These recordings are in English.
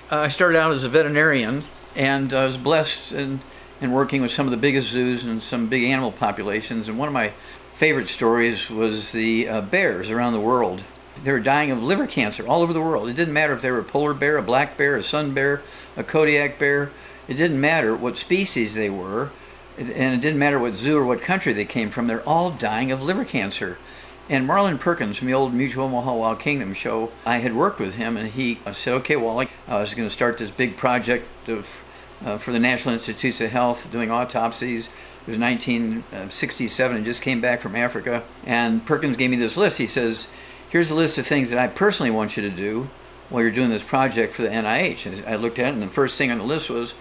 I started out as a veterinarian, and I was blessed in working with some of the biggest zoos and some big animal populations. And one of my favorite stories was the bears around the world. They were dying of liver cancer all over the world. It didn't matter if they were a polar bear, a black bear, a sun bear, a Kodiak bear. It didn't matter what species they were, and it didn't matter what zoo or what country they came from. They're all dying of liver cancer. And Marlon Perkins from the old Mutual Omaha Wild Kingdom show, I had worked with him, and he said, okay, Wallach, I was going to start this big project for the National Institutes of Health, doing autopsies. It was 1967 and just came back from Africa. And Perkins gave me this list. He says, here's a list of things that I personally want you to do while you're doing this project for the NIH. And I looked at it, and the first thing on the list was,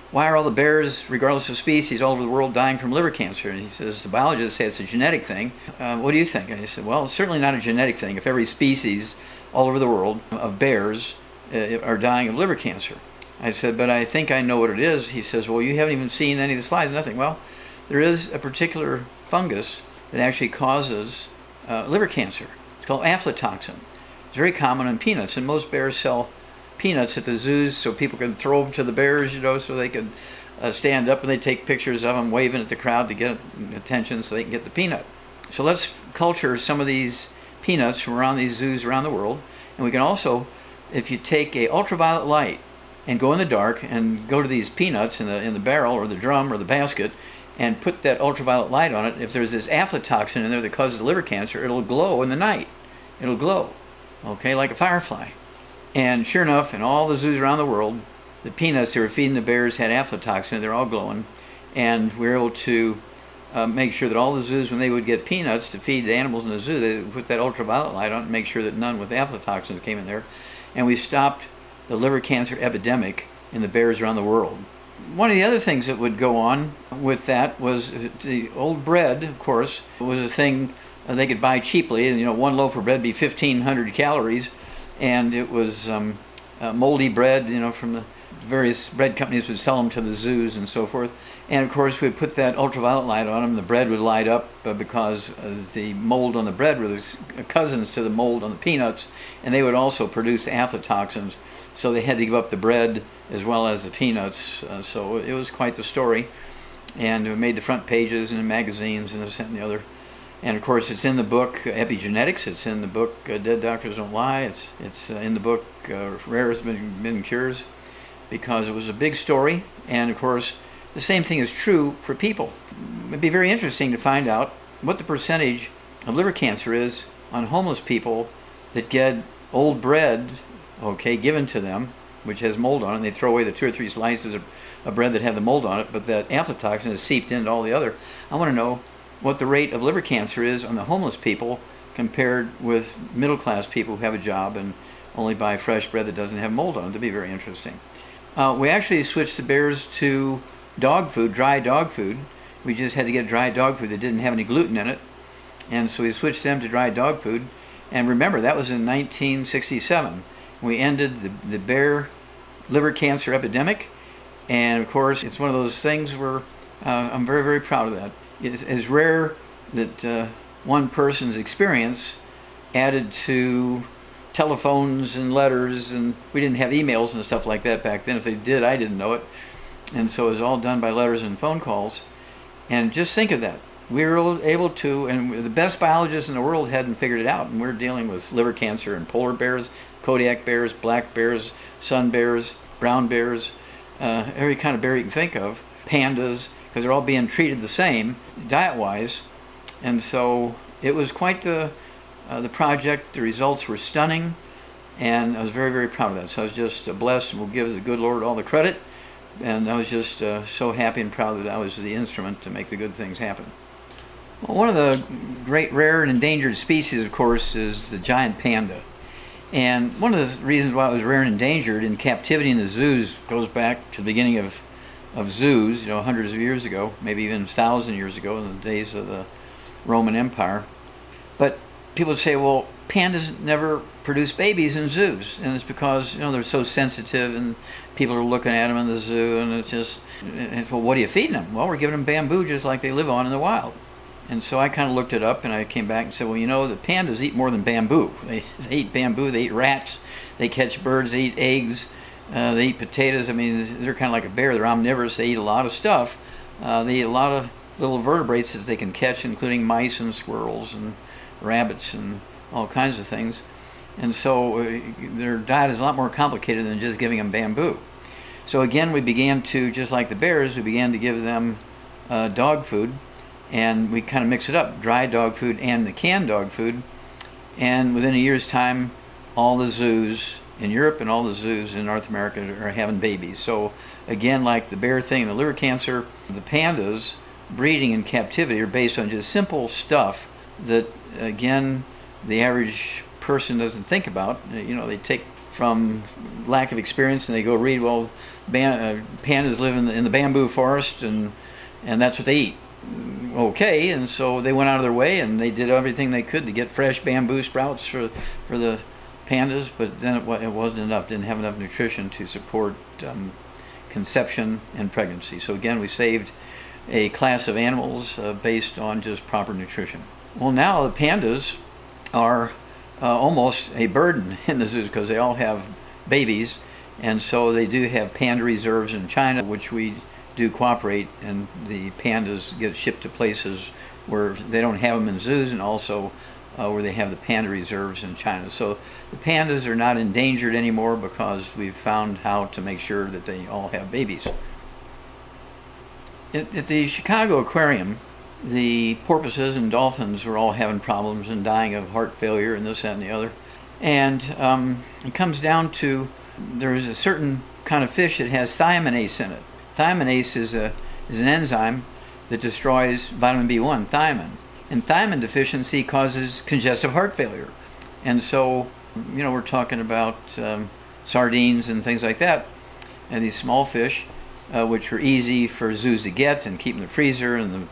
why are all the bears, regardless of species, all over the world dying from liver cancer? And he says, the biologists say it's a genetic thing. What do you think? And I said, well, it's certainly not a genetic thing if every species all over the world of bears are dying of liver cancer. I said, but I think I know what it is. He says, well, you haven't even seen any of the slides, nothing. Well, there is a particular fungus that actually causes liver cancer. It's called aflatoxin. It's very common in peanuts, and most bears sell peanuts at the zoos so people can throw them to the bears, so they can stand up and they take pictures of them waving at the crowd to get attention so they can get the peanut. So let's culture some of these peanuts from around these zoos around the world. And we can also, if you take a ultraviolet light and go in the dark and go to these peanuts in the barrel or the drum or the basket and put that ultraviolet light on it, if there's this aflatoxin in there that causes liver cancer, it'll glow in the night. It'll glow, okay, like a firefly. And sure enough, in all the zoos around the world, the peanuts they were feeding the bears had aflatoxin. They're all glowing. And we were able to make sure that all the zoos, when they would get peanuts to feed the animals in the zoo, they would put that ultraviolet light on and make sure that none with aflatoxin came in there. And we stopped the liver cancer epidemic in the bears around the world. One of the other things that would go on with that was the old bread, of course, was a thing they could buy cheaply. And, one loaf of bread would be 1,500 calories. And it was moldy bread, from the various bread companies would sell them to the zoos and so forth. And of course, we'd put that ultraviolet light on them. The bread would light up because the mold on the bread were cousins to the mold on the peanuts, and they would also produce aflatoxins. So they had to give up the bread as well as the peanuts. So it was quite the story, and it made the front pages and the magazines and this and the other. And of course, it's in the book Epigenetics. It's in the book Dead Doctors Don't Lie. It's in the book Rare Has Been Cures, because it was a big story. And of course, the same thing is true for people. It'd be very interesting to find out what the percentage of liver cancer is on homeless people that get old bread, given to them, which has mold on it, and they throw away the 2 or 3 slices of bread that have the mold on it, but that aflatoxin is seeped into all the other. I want to know what the rate of liver cancer is on the homeless people compared with middle-class people who have a job and only buy fresh bread that doesn't have mold on it. That'd be very interesting. We actually switched the bears to dog food, dry dog food. We just had to get dry dog food that didn't have any gluten in it. And so we switched them to dry dog food. And remember, that was in 1967. We ended the bear liver cancer epidemic. And of course, it's one of those things where I'm very, very proud of that. It's rare that one person's experience added to telephones and letters, and we didn't have emails and stuff like that back then. If they did, I didn't know it. And so it was all done by letters and phone calls. And just think of that. We were able to, and the best biologists in the world hadn't figured it out, and we're dealing with liver cancer in polar bears, Kodiak bears, black bears, sun bears, brown bears, every kind of bear you can think of, pandas, because they're all being treated the same diet-wise. And so it was quite the project. The results were stunning, and I was very, very proud of that. So I was just blessed, and we'll give the good Lord all the credit. And I was just so happy and proud that I was the instrument to make the good things happen. Well, one of the great rare and endangered species, of course, is the giant panda. And one of the reasons why it was rare and endangered in captivity in the zoos goes back to the beginning of zoos, hundreds of years ago, maybe even 1,000 years ago in the days of the Roman Empire. But people say, well, pandas never produce babies in zoos, and it's because they're so sensitive, and people are looking at them in the zoo, and well, what are you feeding them? Well, we're giving them bamboo just like they live on in the wild. And so I kind of looked it up, and I came back and said, well, the pandas eat more than bamboo. They eat bamboo, they eat rats, they catch birds, they eat eggs, They eat potatoes. I mean, they're kind of like a bear. They're omnivorous. They eat a lot of stuff. They eat a lot of little vertebrates that they can catch, including mice and squirrels and rabbits and all kinds of things. And so their diet is a lot more complicated than just giving them bamboo. So again, we began to, just like the bears, we began to give them dog food, and we kind of mix it up, dry dog food and the canned dog food. And within a year's time, all the zoos in Europe and all the zoos in North America are having babies. So again, like the bear thing, the liver cancer, the pandas breeding in captivity are based on just simple stuff that, again, the average person doesn't think about. They take from lack of experience and they go read, well, pandas live in the bamboo forest and that's what they eat. Okay, and so they went out of their way and they did everything they could to get fresh bamboo sprouts for the pandas, but then it wasn't enough, didn't have enough nutrition to support conception and pregnancy. So again, we saved a class of animals based on just proper nutrition. Well, now the pandas are almost a burden in the zoos because they all have babies, and so they do have panda reserves in China, which we do cooperate, and the pandas get shipped to places where they don't have them in zoos, and also where they have the panda reserves in China. So the pandas are not endangered anymore because we've found how to make sure that they all have babies. At the Chicago Aquarium, the porpoises and dolphins were all having problems and dying of heart failure and this, that, and the other. And it comes down to, there's a certain kind of fish that has thiaminase in it. Thiaminase is an enzyme that destroys vitamin B1, thiamine. And thiamine deficiency causes congestive heart failure. And so, we're talking about sardines and things like that, and these small fish, which were easy for zoos to get and keep in the freezer, and the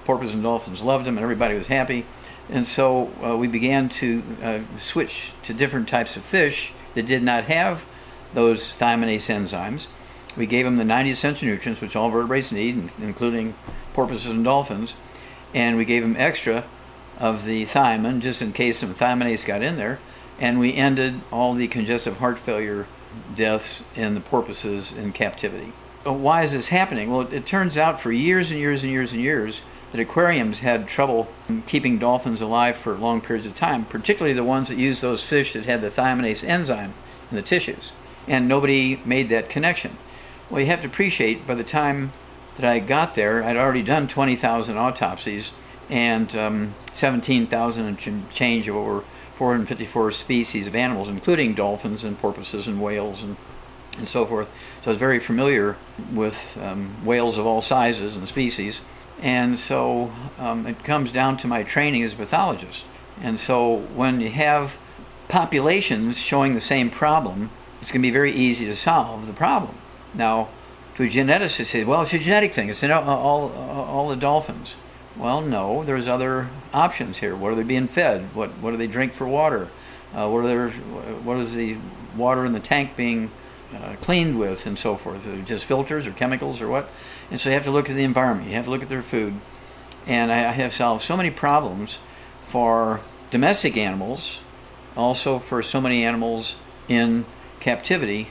porpoises and dolphins loved them and everybody was happy. And so we began to switch to different types of fish that did not have those thiaminase enzymes. We gave them the 90 essential nutrients, which all vertebrates need, including porpoises and dolphins, and we gave them extra of the thiamine just in case some thiaminase got in there, and we ended all the congestive heart failure deaths in the porpoises in captivity. But why is this happening? Well, it turns out for years and years and years and years that aquariums had trouble keeping dolphins alive for long periods of time, particularly the ones that used those fish that had the thiaminase enzyme in the tissues, and nobody made that connection. Well, you have to appreciate, by the time that I got there, I'd already done 20,000 autopsies and 17,000 and change of over 454 species of animals, including dolphins and porpoises and whales and so forth. So I was very familiar with whales of all sizes and species. And so it comes down to my training as a pathologist. And so when you have populations showing the same problem, it's going to be very easy to solve the problem. Now, to a geneticist, they say, well, it's a genetic thing. It's in all the dolphins. Well, no, there's other options here. What are they being fed? What do they drink for water? What is the water in the tank being cleaned with, and so forth? Are it just filters or chemicals or what? And so you have to look at the environment. You have to look at their food. And I have solved so many problems for domestic animals, also for so many animals in captivity,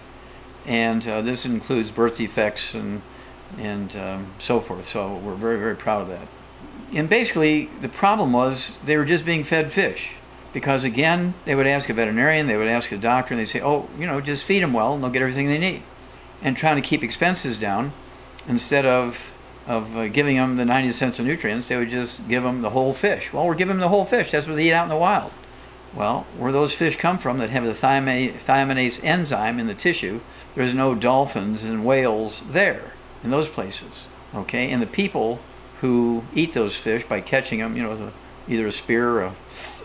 and this includes birth defects and so forth. So we're very, very proud of that. And basically, the problem was they were just being fed fish. Because again, they would ask a veterinarian, they would ask a doctor, and they'd say, oh, just feed them well and they'll get everything they need. And trying to keep expenses down, instead of giving them the 90 essential nutrients, they would just give them the whole fish. Well, we're giving them the whole fish. That's what they eat out in the wild. Well, where those fish come from that have the thiaminase enzyme in the tissue, there's no dolphins and whales there in those places. Okay, and the people who eat those fish by catching them, with either a spear or a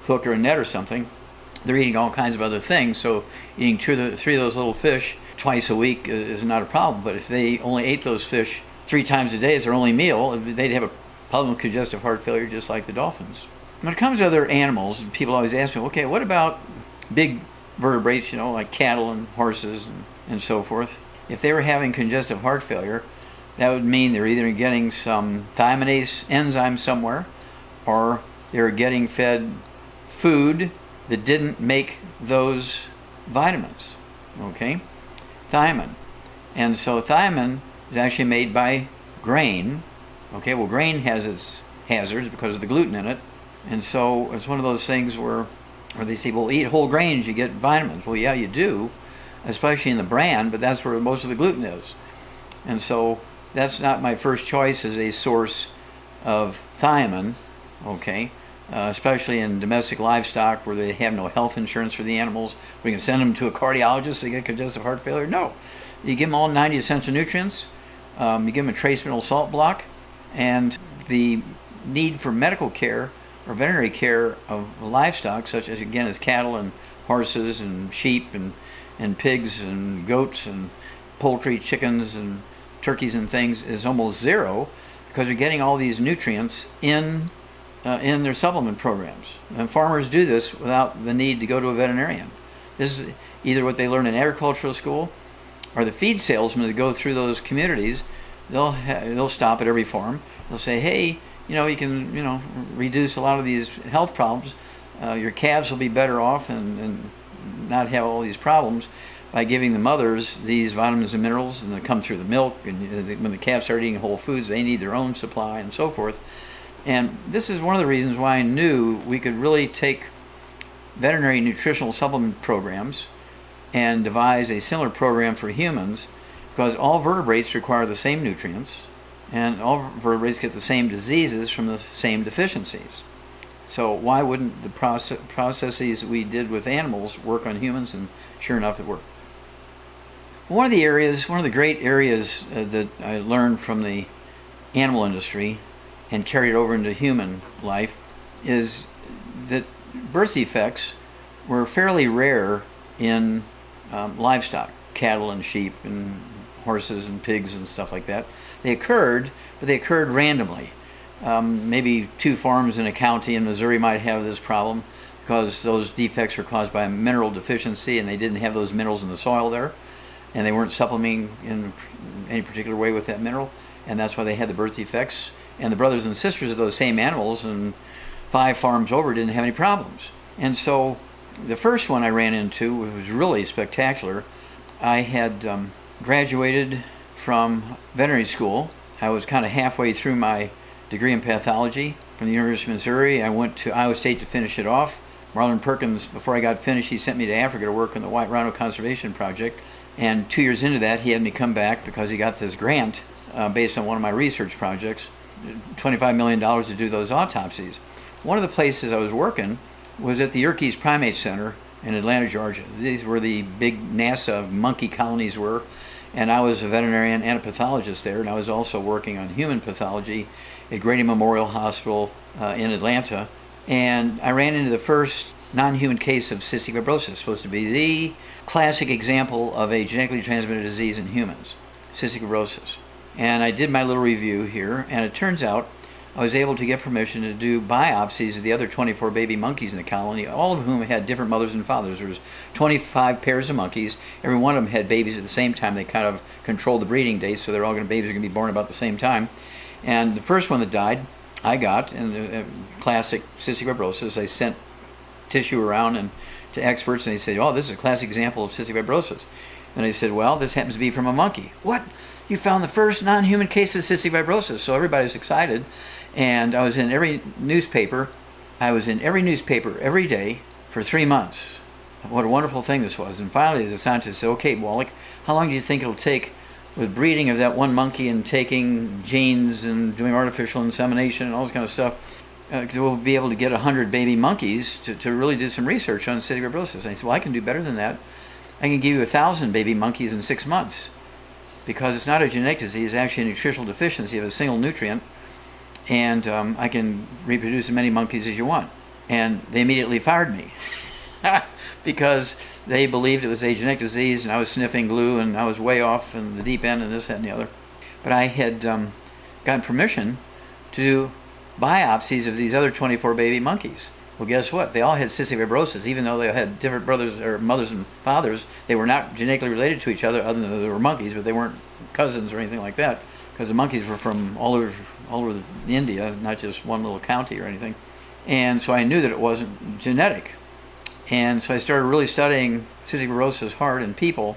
hook or a net or something, they're eating all kinds of other things. So eating three of those little fish twice a week is not a problem. But if they only ate those fish 3 times a day as their only meal, they'd have a problem with congestive heart failure just like the dolphins. When it comes to other animals, people always ask me, okay, what about big vertebrates, like cattle and horses and so forth? If they were having congestive heart failure, that would mean they're either getting some thiaminase enzyme somewhere, or they're getting fed food that didn't make those vitamins. Okay? thiamine. And so thiamine is actually made by grain. Okay, well, grain has its hazards because of the gluten in it. And so it's one of those things where they say, well, eat whole grains, you get vitamins. Well, yeah, you do, especially in the bran, but that's where most of the gluten is. And so that's not my first choice as a source of thiamine, okay, especially in domestic livestock where they have no health insurance for the animals. We can send them to a cardiologist to get congestive heart failure. No. You give them all 90 essential nutrients, you give them a trace mineral salt block, and the need for medical care or veterinary care of livestock, such as, again, as cattle and horses and sheep and pigs and goats and poultry, chickens and turkeys and things, is almost zero, because you're getting all these nutrients in their supplement programs. And farmers do this without the need to go to a veterinarian. This is either what they learn in agricultural school, or the feed salesmen that go through those communities. They'll stop at every farm. They'll say, hey, you can reduce a lot of these health problems. Your calves will be better off and not have all these problems by giving the mothers these vitamins and minerals, and they come through the milk. And when the calves start eating whole foods, they need their own supply and so forth. And this is one of the reasons why I knew we could really take veterinary nutritional supplement programs and devise a similar program for humans, because all vertebrates require the same nutrients, and all vertebrates get the same diseases from the same deficiencies. So why wouldn't the processes we did with animals work on humans? And sure enough, it worked. One of the great areas that I learned from the animal industry and carried over into human life is that birth defects were fairly rare in livestock, cattle and sheep and horses and pigs and stuff like that. They occurred, but they occurred randomly. Maybe 2 farms in a county in Missouri might have this problem because those defects were caused by a mineral deficiency and they didn't have those minerals in the soil there, and they weren't supplementing in any particular way with that mineral, and that's why they had the birth defects. And the brothers and sisters of those same animals and 5 farms over didn't have any problems. And so the first one I ran into, which was really spectacular, I had graduated from veterinary school. I was kind of halfway through my degree in pathology from the University of Missouri. I went to Iowa State to finish it off. Marlon Perkins, before I got finished, he sent me to Africa to work on the White Rhino Conservation Project. And 2 years into that, he had me come back because he got this grant based on one of my research projects, $25 million to do those autopsies. One of the places I was working was at the Yerkes Primate Center in Atlanta, Georgia. These were the big NASA monkey colonies were, and I was a veterinarian and a pathologist there, and I was also working on human pathology at Grady Memorial Hospital in Atlanta. And I ran into the first non-human case of cystic fibrosis, supposed to be the classic example of a genetically transmitted disease in humans, cystic fibrosis. And I did my little review here, and it turns out I was able to get permission to do biopsies of the other 24 baby monkeys in the colony, all of whom had different mothers and fathers. There was 25 pairs of monkeys. Every one of them had babies at the same time. They kind of controlled the breeding dates, so babies are going to be born about the same time. And the first one that died, I got, and classic cystic fibrosis. I sent tissue around and to experts, and they said, oh, this is a classic example of cystic fibrosis. And I said, well, this happens to be from a monkey. What? You found the first non-human case of cystic fibrosis. So everybody was excited. And I was in every newspaper. Every day for 3 months. What a wonderful thing this was. And finally the scientist said, okay, Wallach, how long do you think it'll take with breeding of that one monkey and taking genes and doing artificial insemination and all this kind of stuff? Because we'll be able to get 100 baby monkeys to really do some research on cystic fibrosis. And I said, well, I can do better than that. I can give you 1,000 baby monkeys in 6 months. Because it's not a genetic disease, it's actually a nutritional deficiency of a single nutrient. And I can reproduce as many monkeys as you want. And they immediately fired me because they believed it was a genetic disease, and I was sniffing glue, and I was way off in the deep end, and this, that, and the other. But I had gotten permission to do biopsies of these other 24 baby monkeys. Well, guess what? They all had cystic fibrosis, even though they had different brothers or mothers and fathers. They were not genetically related to each other than they were monkeys, but they weren't cousins or anything like that, because the monkeys were from all over India, not just one little county or anything. And so I knew that it wasn't genetic. And so I started really studying cystic fibrosis hard in people.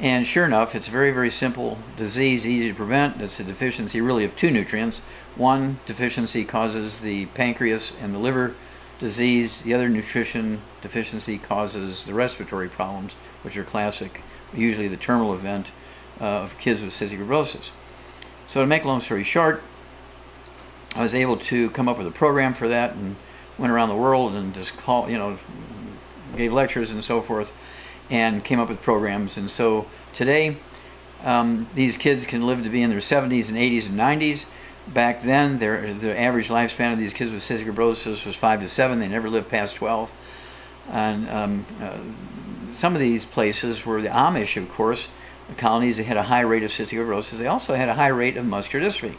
And sure enough, it's a very, very simple disease, easy to prevent. It's a deficiency really of two nutrients. One deficiency causes the pancreas and the liver disease. The other nutrition deficiency causes the respiratory problems, which are classic, usually the terminal event of kids with cystic fibrosis. So to make a long story short, I was able to come up with a program for that and went around the world and just gave lectures and so forth, and came up with programs. And so today, these kids can live to be in their 70s and 80s and 90s. Back then, the average lifespan of these kids with cystic fibrosis was 5 to 7. They never lived past 12. And some of these places were the Amish, of course, the colonies. They had a high rate of cystic fibrosis. They also had a high rate of muscular dystrophy.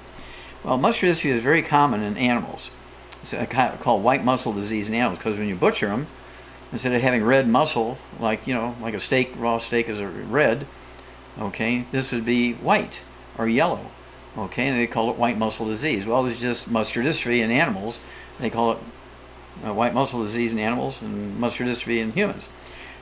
Well, muscular dystrophy is very common in animals. It's called white muscle disease in animals, because when you butcher them, instead of having red muscle, like a steak, raw steak is red, okay, this would be white or yellow, okay, and they call it white muscle disease. Well, it's just muscular dystrophy in animals. They call it white muscle disease in animals and muscular dystrophy in humans.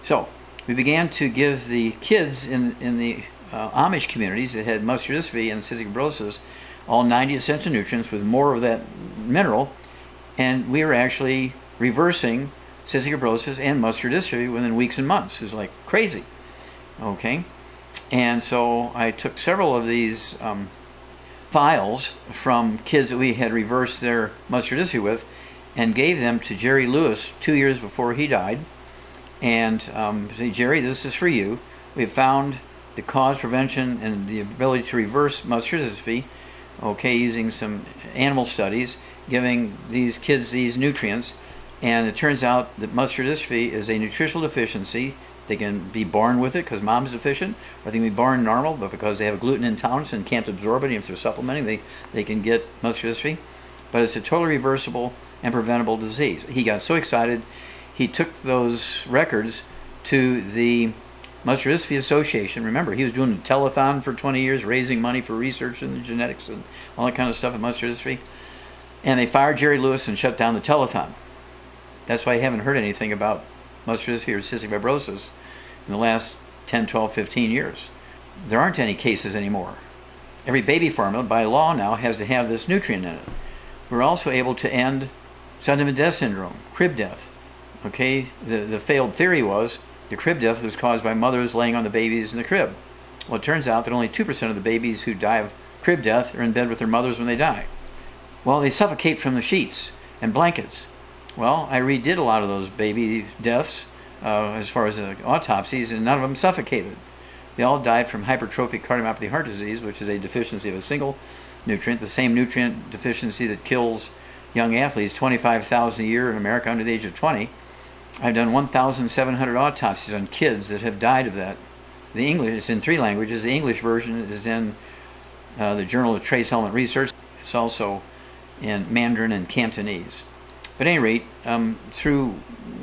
So we began to give the kids in the Amish communities that had muscular dystrophy and cystic fibrosis all 90 essential nutrients with more of that mineral, and we were actually reversing cystic fibrosis and muscular dystrophy within weeks and months. It was like crazy, okay? And so I took several of these files from kids that we had reversed their muscular dystrophy with and gave them to Jerry Lewis 2 years before he died, and say, Jerry, this is for you. We've found the cause, prevention, and the ability to reverse muscular dystrophy, okay, using some animal studies, giving these kids these nutrients. And it turns out that muscular dystrophy is a nutritional deficiency. They can be born with it because mom's deficient, or they can be born normal, but because they have a gluten intolerance and can't absorb it, and if they're supplementing, they can get muscular dystrophy. But it's a totally reversible and preventable disease. He got so excited, he took those records to the Muscular Dystrophy Association. Remember, he was doing a telethon for 20 years, raising money for research in genetics and all that kind of stuff in muscular dystrophy. And they fired Jerry Lewis and shut down the telethon. That's why I haven't heard anything about muscular dystrophy or cystic fibrosis in the last 10, 12, 15 years. There aren't any cases anymore. Every baby formula, by law now, has to have this nutrient in it. We're also able to end sudden infant death syndrome, crib death. Okay, the failed theory was the crib death was caused by mothers laying on the babies in the crib. Well, it turns out that only 2% of the babies who die of crib death are in bed with their mothers when they die. Well, they suffocate from the sheets and blankets. Well, I redid a lot of those baby deaths as far as autopsies, and none of them suffocated. They all died from hypertrophic cardiomyopathy heart disease, which is a deficiency of a single nutrient, the same nutrient deficiency that kills young athletes, 25,000 a year in America under the age of 20. I've done 1,700 autopsies on kids that have died of that. The English, it's in 3 languages. The English version is in the Journal of Trace Element Research. It's also in Mandarin and Cantonese. But at any rate, through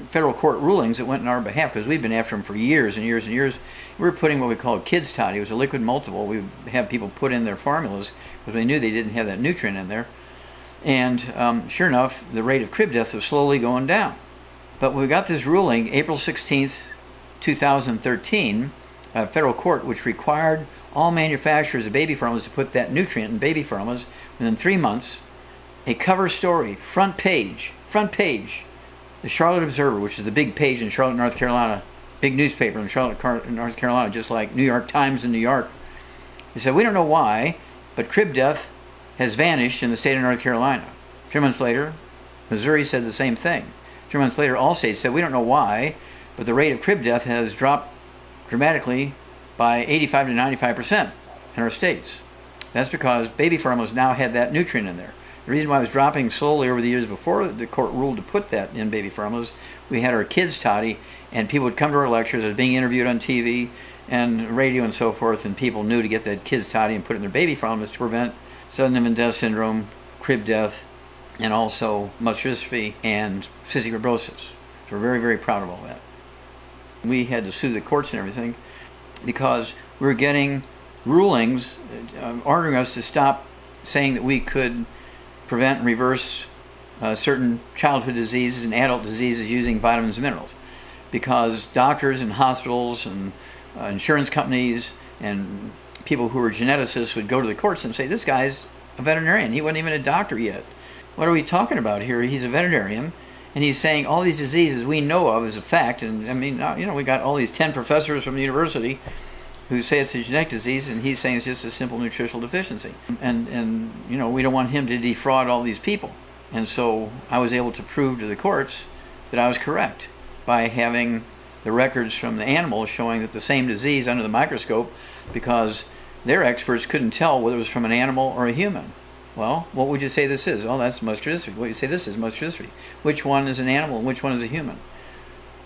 federal court rulings that went in our behalf, because we've been after them for years and years and years, we were putting what we call kids toddy. It was a liquid multiple. We would have people put in their formulas because we knew they didn't have that nutrient in there. And sure enough, the rate of crib death was slowly going down. But when we got this ruling, April 16th, 2013, federal court, which required all manufacturers of baby formulas to put that nutrient in baby formulas within 3 months, a cover story, front page, the Charlotte Observer, which is the big page in Charlotte, North Carolina, big newspaper in Charlotte, North Carolina, just like New York Times in New York. They said, we don't know why, but crib death has vanished in the state of North Carolina. 3 months later, Missouri said the same thing. 3 months later, all states said, we don't know why, but the rate of crib death has dropped dramatically by 85 to 95% in our states. That's because baby formulas now had that nutrient in there. The reason why it was dropping slowly over the years before the court ruled to put that in baby formulas, we had our kids toddy, and people would come to our lectures, as being interviewed on TV and radio and so forth, and people knew to get that kids toddy and put it in their baby formulas to prevent sudden infant death syndrome, crib death, and also muscular dystrophy and cystic fibrosis. So we're very, very proud of all that. We had to sue the courts and everything because we were getting rulings ordering us to stop saying that we could prevent and reverse certain childhood diseases and adult diseases using vitamins and minerals, because doctors and hospitals and insurance companies and people who were geneticists would go to the courts and say, this guy's a veterinarian. He wasn't even a doctor yet. What are we talking about here? He's a veterinarian, and he's saying all these diseases we know of as a fact. And I mean, we got all these 10 professors from the university who say it's a genetic disease, and he's saying it's just a simple nutritional deficiency. And we don't want him to defraud all these people. And so I was able to prove to the courts that I was correct by having the records from the animals showing that the same disease under the microscope, because their experts couldn't tell whether it was from an animal or a human. Well, what would you say this is? Oh, that's muscular dystrophy. What would you say this is? Muscular dystrophy. Which one is an animal and which one is a human?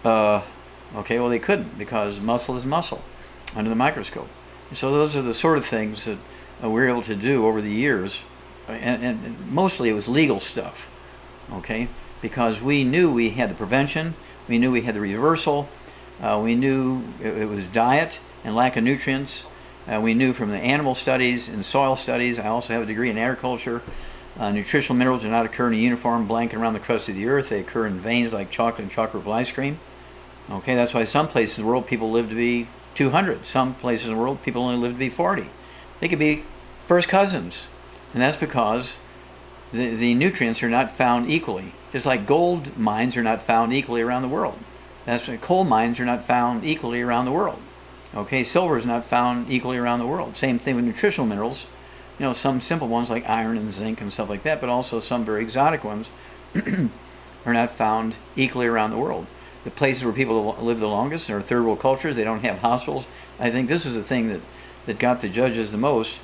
Okay, well, they couldn't, because muscle is muscle under the microscope. So those are the sort of things that we were able to do over the years, and mostly it was legal stuff, okay? Because we knew we had the prevention, we knew we had the reversal, we knew it was diet and lack of nutrients. We knew from the animal studies and soil studies. I also have a degree in agriculture. Nutritional minerals do not occur in a uniform blanket around the crust of the earth. They occur in veins like chocolate and chocolate ice cream. Okay, that's why some places in the world people live to be 200. Some places in the world people only live to be 40. They could be first cousins. And that's because the nutrients are not found equally. Just like gold mines are not found equally around the world. That's why coal mines are not found equally around the world. Okay, silver is not found equally around the world. Same thing with nutritional minerals. Some simple ones like iron and zinc and stuff like that, but also some very exotic ones are not found equally around the world. The places where people live the longest are third world cultures. They don't have hospitals. I think this is the thing that got the judges the most.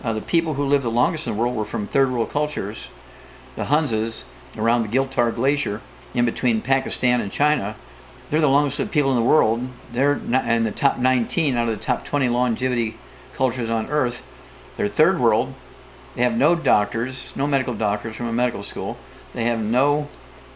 The people who lived the longest in the world were from third world cultures. The Hunzas around the Giltar Glacier in between Pakistan and China. They're the longest lived people in the world. They're in the top 19 out of the top 20 longevity cultures on Earth. They're third world. They have no doctors, no medical doctors from a medical school. They have no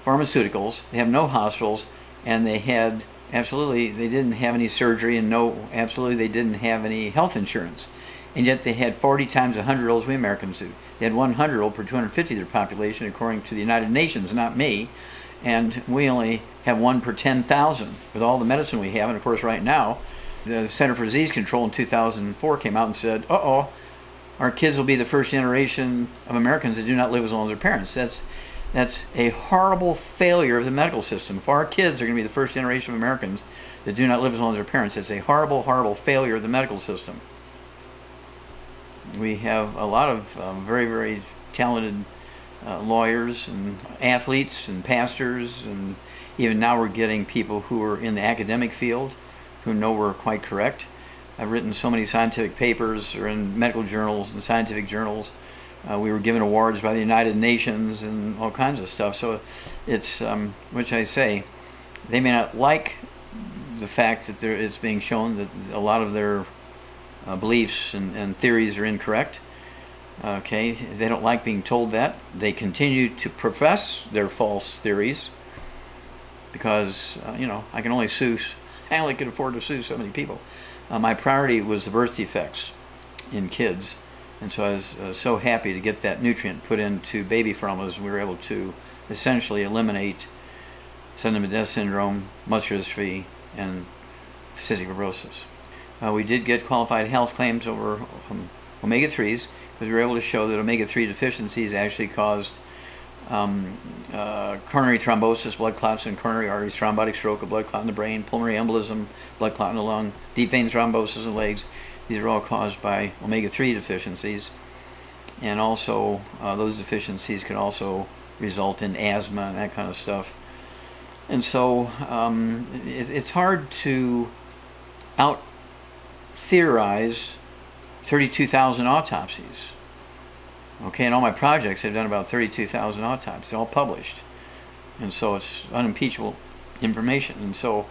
pharmaceuticals. They have no hospitals. And they didn't have any surgery, and they didn't have any health insurance. And yet they had 40 times 100-year-olds we Americans do. They had 100-year-old per 250 of their population, according to the United Nations, not me. And we only have 1 per 10,000 with all the medicine we have. And of course, right now, the Center for Disease Control in 2004 came out and said, our kids will be the first generation of Americans that do not live as long as their parents. That's a horrible failure of the medical system. If our kids are going to be the first generation of Americans that do not live as long as their parents, it's a horrible, horrible failure of the medical system. We have a lot of very, very talented lawyers and athletes and pastors, and even now we're getting people who are in the academic field who know we're quite correct. I've written so many scientific papers or in medical journals and scientific journals. We were given awards by the United Nations and all kinds of stuff. So it's, which I say, they may not like the fact that it's being shown that a lot of their beliefs and theories are incorrect. Okay, they don't like being told that. They continue to profess their false theories because, I can only sue, I only can afford to sue so many people. My priority was the birth defects in kids. And so I was so happy to get that nutrient put into baby formulas. We were able to essentially eliminate Sundance syndrome, muscular dystrophy, and cystic fibrosis. We did get qualified health claims over omega-3s because we were able to show that omega-3 deficiencies actually caused coronary thrombosis, blood clots in coronary arteries, thrombotic stroke, a blood clot in the brain, pulmonary embolism, blood clot in the lung, deep vein thrombosis in the legs. These are all caused by omega-3 deficiencies, and also those deficiencies can also result in asthma and that kind of stuff. And so it's hard to out-theorize 32,000 autopsies. Okay, in all my projects, I've done about 32,000 autopsies, they're all published. And so it's unimpeachable information. And so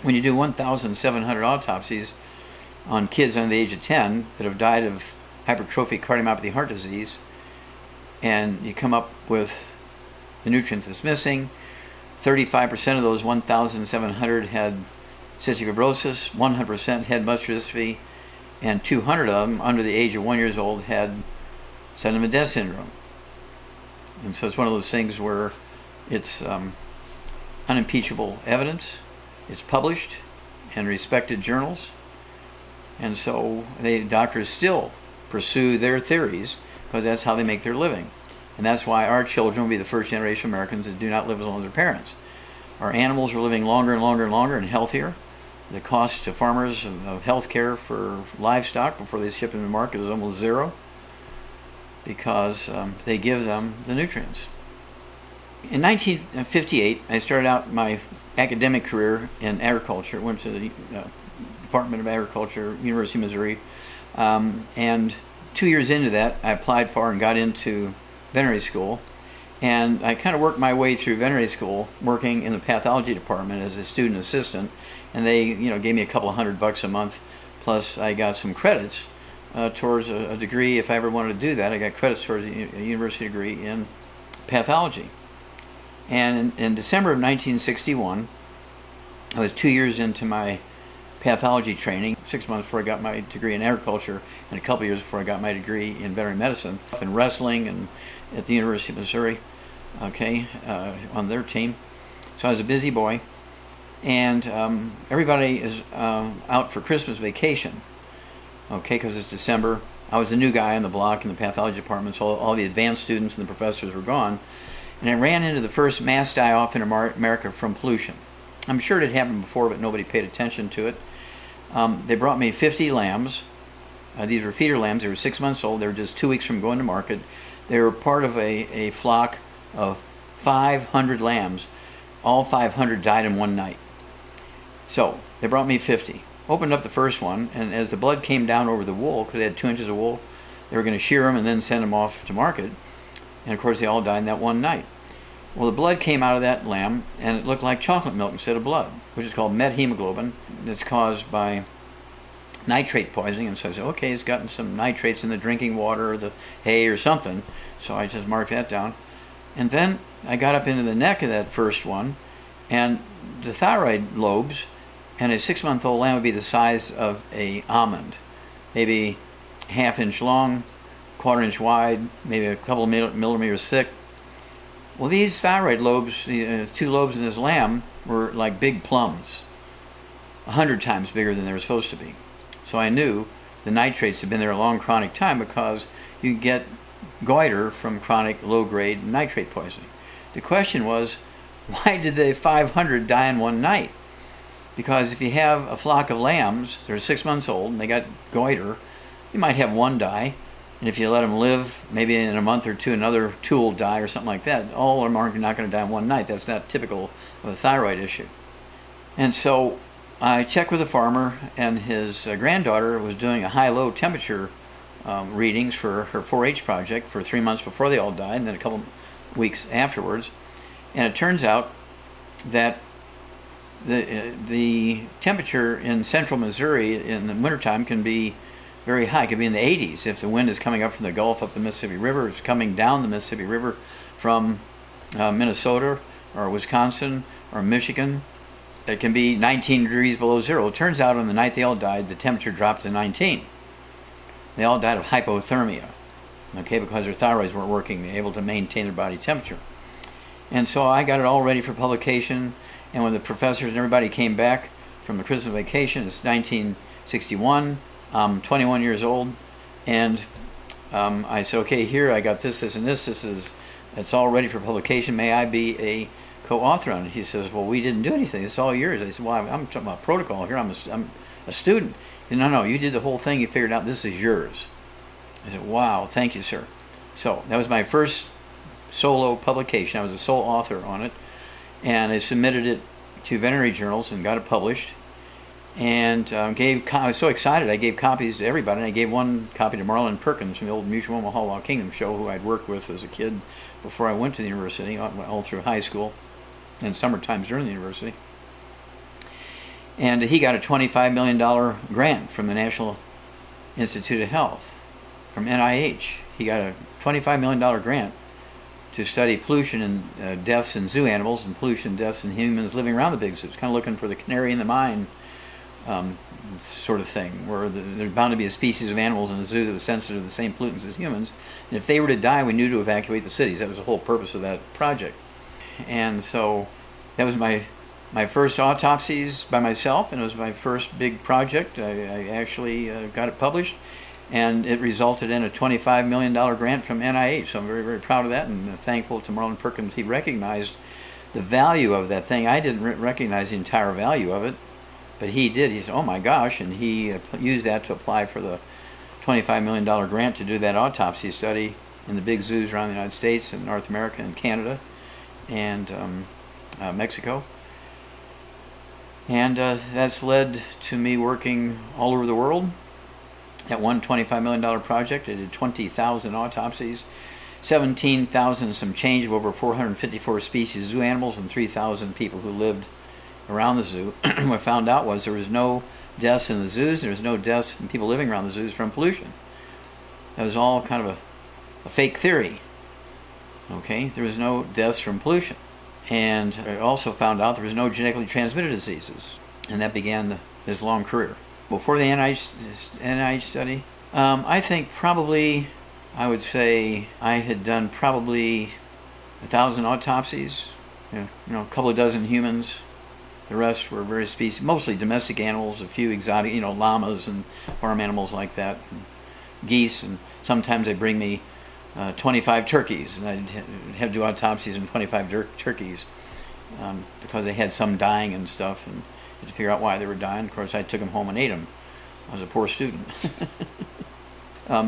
when you do 1,700 autopsies on kids under the age of 10 that have died of hypertrophic cardiomyopathy heart disease, and you come up with the nutrient that's missing, 35% of those 1,700 had cystic fibrosis, 100% had muscular dystrophy, and 200 of them under the age of 1 year old had Sundance syndrome. And so it's one of those things where it's unimpeachable evidence, it's published, and respected journals. And so doctors still pursue their theories because that's how they make their living. And that's why our children will be the first generation of Americans that do not live as long as their parents. Our animals are living longer and longer and longer and healthier. The cost to farmers of health care for livestock before they ship them to the market is almost zero because they give them the nutrients. In 1958, I started out my academic career in agriculture. Went to the Department of Agriculture, University of Missouri. And 2 years into that, I applied for and got into veterinary school. And I kind of worked my way through veterinary school, working in the pathology department as a student assistant. And they, gave me a couple of $100 a month. Plus, I got some credits towards a degree. If I ever wanted to do that, I got credits towards a university degree in pathology. And in December of 1961, I was 2 years into my pathology training, 6 months before I got my degree in agriculture, and a couple of years before I got my degree in veterinary medicine, in wrestling and at the University of Missouri, on their team. So I was a busy boy, and everybody is out for Christmas vacation, because it's December. I was the new guy on the block in the pathology department, so all the advanced students and the professors were gone, and I ran into the first mass die-off in America from pollution. I'm sure it had happened before, but nobody paid attention to it. They brought me 50 lambs. These were feeder lambs. They were 6 months old. They were just 2 weeks from going to market. They were part of a flock of 500 lambs. All 500 died in one night. So they brought me 50. Opened up the first one, and as the blood came down over the wool, because they had 2 inches of wool, they were going to shear them and then send them off to market. And of course, they all died in that one night. Well, the blood came out of that lamb, and it looked like chocolate milk instead of blood, which is called methemoglobin. That's caused by nitrate poisoning. And so I said, okay, it's gotten some nitrates in the drinking water or the hay or something. So I just marked that down. And then I got up into the neck of that first one, and the thyroid lobes, and a 6-month-old lamb would be the size of an almond, maybe ½ inch long, quarter-inch wide, maybe a couple of millimeters thick. Well, these thyroid lobes, 2 lobes in this lamb, were like big plums, 100 times bigger than they were supposed to be. So I knew the nitrates had been there a long chronic time because you get goiter from chronic low-grade nitrate poisoning. The question was, why did the 500 die in one night? Because if you have a flock of lambs, they're 6 months old, and they got goiter, you might have one die. And if you let them live, maybe in a month or two, another 2 will die or something like that. All of them are not going to die in one night. That's not typical of a thyroid issue. And so I checked with a farmer, and his granddaughter was doing a high-low temperature readings for her 4-H project for 3 months before they all died, and then a couple weeks afterwards. And it turns out that the temperature in central Missouri in the wintertime can be very high. It could be in the 80s if the wind is coming up from the Gulf up the Mississippi River. It's coming down the Mississippi River from Minnesota or Wisconsin or Michigan. It can be 19 degrees below zero. It turns out on the night they all died, the temperature dropped to 19. They all died of hypothermia, because their thyroids weren't working, able to maintain their body temperature. And so I got it all ready for publication, and when the professors and everybody came back from the Christmas vacation, it's 1961, I'm 21 years old, and I said, okay, here I got this, and this. It's all ready for publication. May I be a co-author on it? He says, well, we didn't do anything. It's all yours. I said, well, I'm talking about protocol here. I'm a student. He said, no, you did the whole thing. You figured out this is yours. I said, wow, thank you, sir. So that was my first solo publication. I was a sole author on it, and I submitted it to veterinary journals and got it published. And I was so excited, I gave copies to everybody. And I gave one copy to Marlon Perkins from the old Mutual Omaha Wild Kingdom show, who I'd worked with as a kid before I went to the university, all through high school and summer times during the university. And he got a $25 million grant from the National Institute of Health, from NIH. He got a $25 million grant to study pollution and deaths in zoo animals and pollution and deaths in humans living around the big zoos, kind of looking for the canary in the mine sort of thing, where there's bound to be a species of animals in the zoo that was sensitive to the same pollutants as humans. And if they were to die, we knew to evacuate the cities. That was the whole purpose of that project. And so that was my my first autopsies by myself, and it was my first big project. I actually got it published, and it resulted in a $25 million grant from NIH. So I'm very, very proud of that, and thankful to Marlon Perkins. He recognized the value of that thing. I didn't recognize the entire value of it, but he did. He said, "Oh my gosh," and he used that to apply for the $25 million grant to do that autopsy study in the big zoos around the United States and North America and Canada and Mexico. And that's led to me working all over the world. That one $25 million project, I did 20,000 autopsies, 17,000 some change of over 454 species of zoo animals, and 3,000 people who lived around the zoo. What I found out was there was no deaths in the zoos, there was no deaths in people living around the zoos from pollution. That was all kind of a fake theory. Okay, there was no deaths from pollution. And I also found out there was no genetically transmitted diseases. And that began this long career. Before the NIH study, I think probably, I would say I had done probably 1,000 autopsies, a couple of dozen humans. The rest were various species, mostly domestic animals, a few exotic, llamas and farm animals like that, and geese, and sometimes they bring me 25 turkeys, and I'd have to do autopsies on 25 turkeys because they had some dying and stuff, and had to figure out why they were dying. Of course, I took them home and ate them. I was a poor student.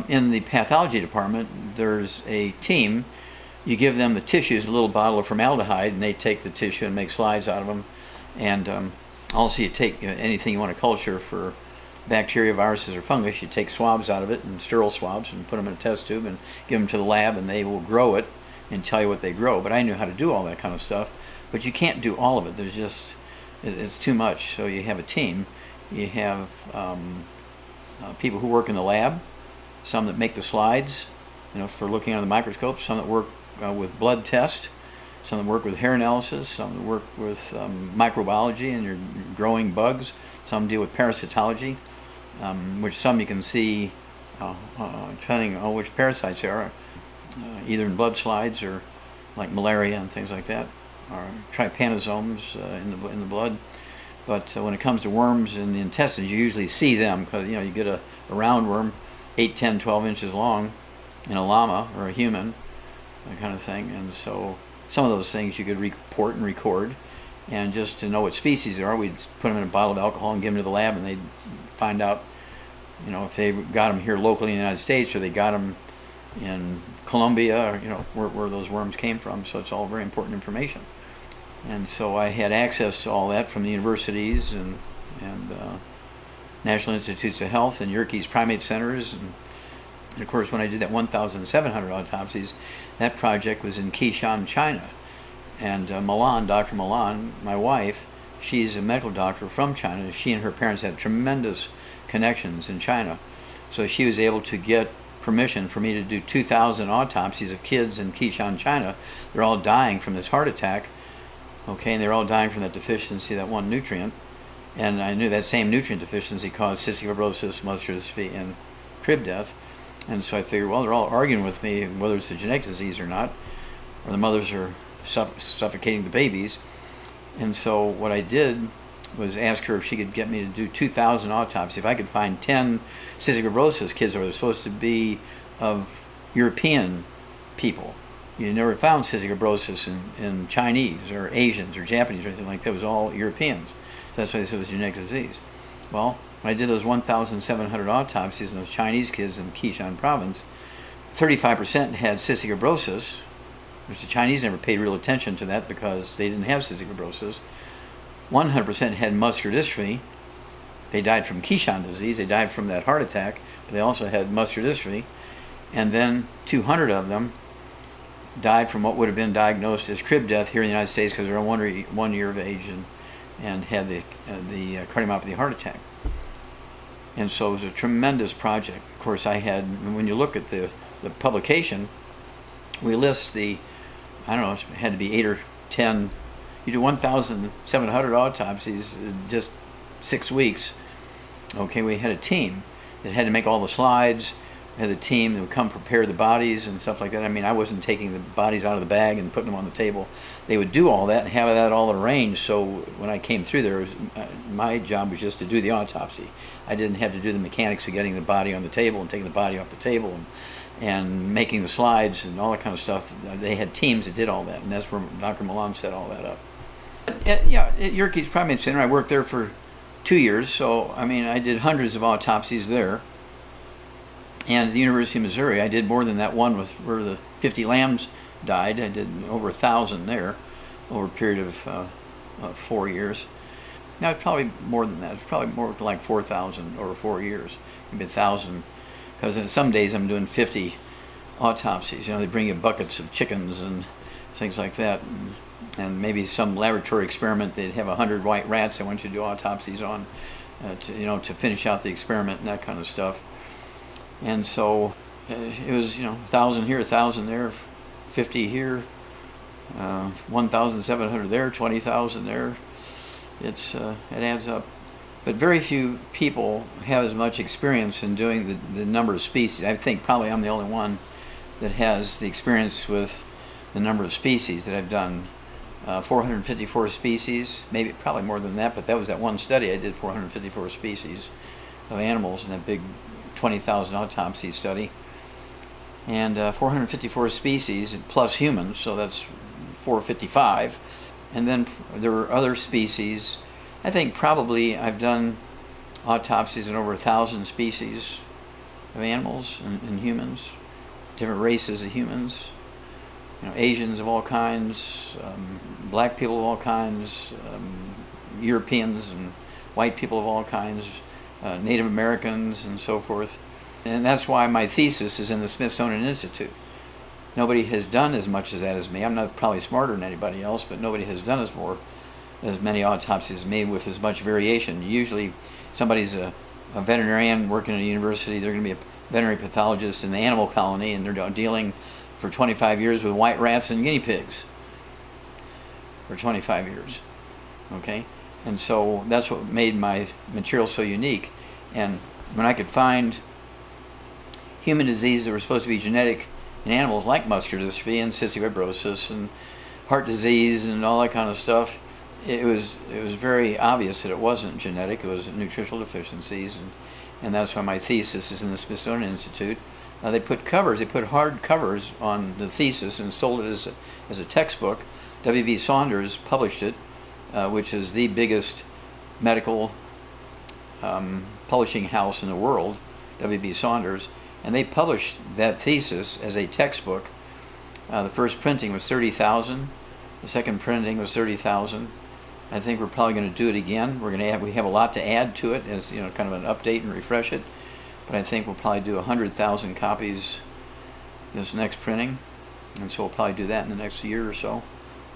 In the pathology department, there's a team. You give them the tissues, a little bottle of formaldehyde, and they take the tissue and make slides out of them. And also you take anything you want to culture for bacteria, viruses, or fungus. You take swabs out of it, and sterile swabs, and put them in a test tube and give them to the lab, and they will grow it and tell you what they grow. But I knew how to do all that kind of stuff. But you can't do all of it. There's just, it's too much. So you have a team. You have people who work in the lab, some that make the slides, for looking under the microscope, some that work with blood tests, some that work with hair analysis, some that work with microbiology and you're growing bugs, some deal with parasitology, which some you can see depending on which parasites they are, either in blood slides or like malaria and things like that, or trypanosomes in the blood. But when it comes to worms in the intestines, you usually see them because you get a roundworm 8, 10, 12 inches long in a llama or a human, that kind of thing. And so some of those things you could report and record, and just to know what species they are, we'd put them in a bottle of alcohol and give them to the lab, and they'd find out, if they got them here locally in the United States or they got them in Colombia, or where those worms came from. So it's all very important information. And so I had access to all that from the universities and National Institutes of Health and Yerkes primate centers. And of course, when I did that 1,700 autopsies, that project was in Qishan, China. And Milan, Dr. Milan, my wife, she's a medical doctor from China. She and her parents had tremendous connections in China. So she was able to get permission for me to do 2,000 autopsies of kids in Qishan, China. They're all dying from this heart attack. Okay, and they're all dying from that deficiency, that one nutrient. And I knew that same nutrient deficiency caused cystic fibrosis, muscular dystrophy, and crib death. And so I figured, well, they're all arguing with me whether it's a genetic disease or not, or the mothers are suffocating the babies. And so what I did was ask her if she could get me to do 2,000 autopsies. If I could find 10 cystic fibrosis kids that were supposed to be of European people. You never found cystic fibrosis in Chinese or Asians or Japanese or anything like that. It was all Europeans. So that's why they said it was a genetic disease. Well, when I did those 1,700 autopsies in those Chinese kids in Qishan province, 35% had cystic fibrosis, which the Chinese never paid real attention to that because they didn't have cystic fibrosis. 100% had muscular dystrophy. They died from Qishan disease. They died from that heart attack, but they also had muscular dystrophy. And then 200 of them died from what would have been diagnosed as crib death here in the United States because they were 1 year of age and had the cardiomyopathy heart attack. And so it was a tremendous project. Of course, I had, when you look at the publication, we list it had to be 8 or 10. You do 1,700 autopsies in just 6 weeks. Okay, we had a team that had to make all the slides, had a team that would come prepare the bodies and stuff like that. I mean, I wasn't taking the bodies out of the bag and putting them on the table. They would do all that and have that all arranged. So when I came through there, my job was just to do the autopsy. I didn't have to do the mechanics of getting the body on the table and taking the body off the table and making the slides and all that kind of stuff. They had teams that did all that, and that's where Dr. Milan set all that up. At Yerkes Primate Center, I worked there for 2 years, so I mean, I did hundreds of autopsies there. And at the University of Missouri, I did more than that one with where the 50 lambs died. I did over 1,000 there over a period of 4 years. Now it's probably more than that. It's probably more like 4,000 over 4 years, maybe 1,000. Because some days I'm doing 50 autopsies. You know, they bring you buckets of chickens and things like that, and maybe some laboratory experiment. They'd have 100 white rats they want you to do autopsies on, to finish out the experiment and that kind of stuff. And so it was, 1,000 here, 1,000 there, 50 here, 1,700 there, 20,000 there. It adds up. But very few people have as much experience in doing the number of species. I think probably I'm the only one that has the experience with the number of species that I've done. 454 species, probably more than that, but that was that one study. I did 454 species of animals in that big 20,000 autopsy study, and 454 species plus humans, so that's 455. And then there were other species. I think probably I've done autopsies on over 1,000 species of animals and humans, different races of humans, Asians of all kinds, black people of all kinds, Europeans and white people of all kinds, Native Americans and so forth. And that's why my thesis is in the Smithsonian Institute. Nobody has done as much as that as me. I'm not probably smarter than anybody else, but nobody has done as many autopsies as me with as much variation. Usually somebody's a veterinarian working at a university, they're going to be a veterinary pathologist in the animal colony, and they're dealing for 25 years with white rats and guinea pigs for 25 years. Okay? And so that's what made my material so unique. And when I could find human diseases that were supposed to be genetic in animals like muscular dystrophy and cystic fibrosis and heart disease and all that kind of stuff, it was very obvious that it wasn't genetic. It was nutritional deficiencies, and that's why my thesis is in the Smithsonian Institute. They put hard covers on the thesis and sold it as a textbook. W.B. Saunders published it, which is the biggest medical publishing house in the world, W.B. Saunders, and they published that thesis as a textbook. The first printing was 30,000. The second printing was 30,000. I think we're probably going to do it again. We have a lot to add to it as kind of an update and refresh it. But I think we'll probably do 100,000 copies this next printing, and so we'll probably do that in the next year or so.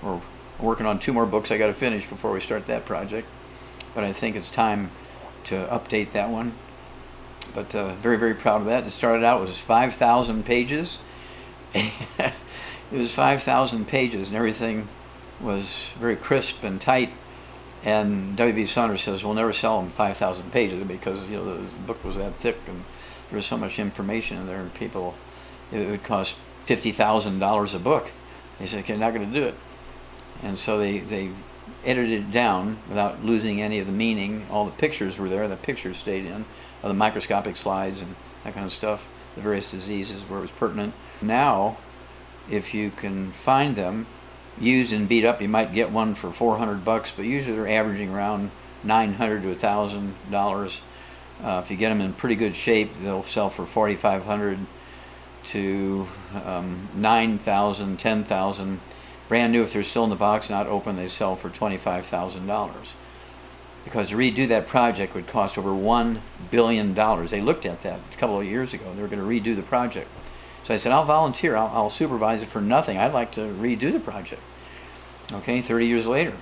We're working on 2 more books I got to finish before we start that project, but I think it's time to update that one. But very, very proud of that. It started out with 5,000 pages. It was 5,000 pages, and everything was very crisp and tight. And W.B. Saunders says we'll never sell them 5,000 pages because the book was that thick and there was so much information in there, and people, it would cost $50,000 a book. They said, okay, not going to do it. And so they edited it down without losing any of the meaning. All the pictures were there. The pictures stayed in, of the microscopic slides and that kind of stuff, the various diseases where it was pertinent. Now, if you can find them used and beat up, you might get one for $400, but usually they're averaging around $900 to $1,000. If you get them in pretty good shape, they'll sell for $4,500 to $9,000, $10,000. Brand new, if they're still in the box, not open, they sell for $25,000. Because to redo that project would cost over $1 billion. They looked at that a couple of years ago. They were going to redo the project. So I said, I'll volunteer. I'll supervise it for nothing. I'd like to redo the project. Okay, 30 years later.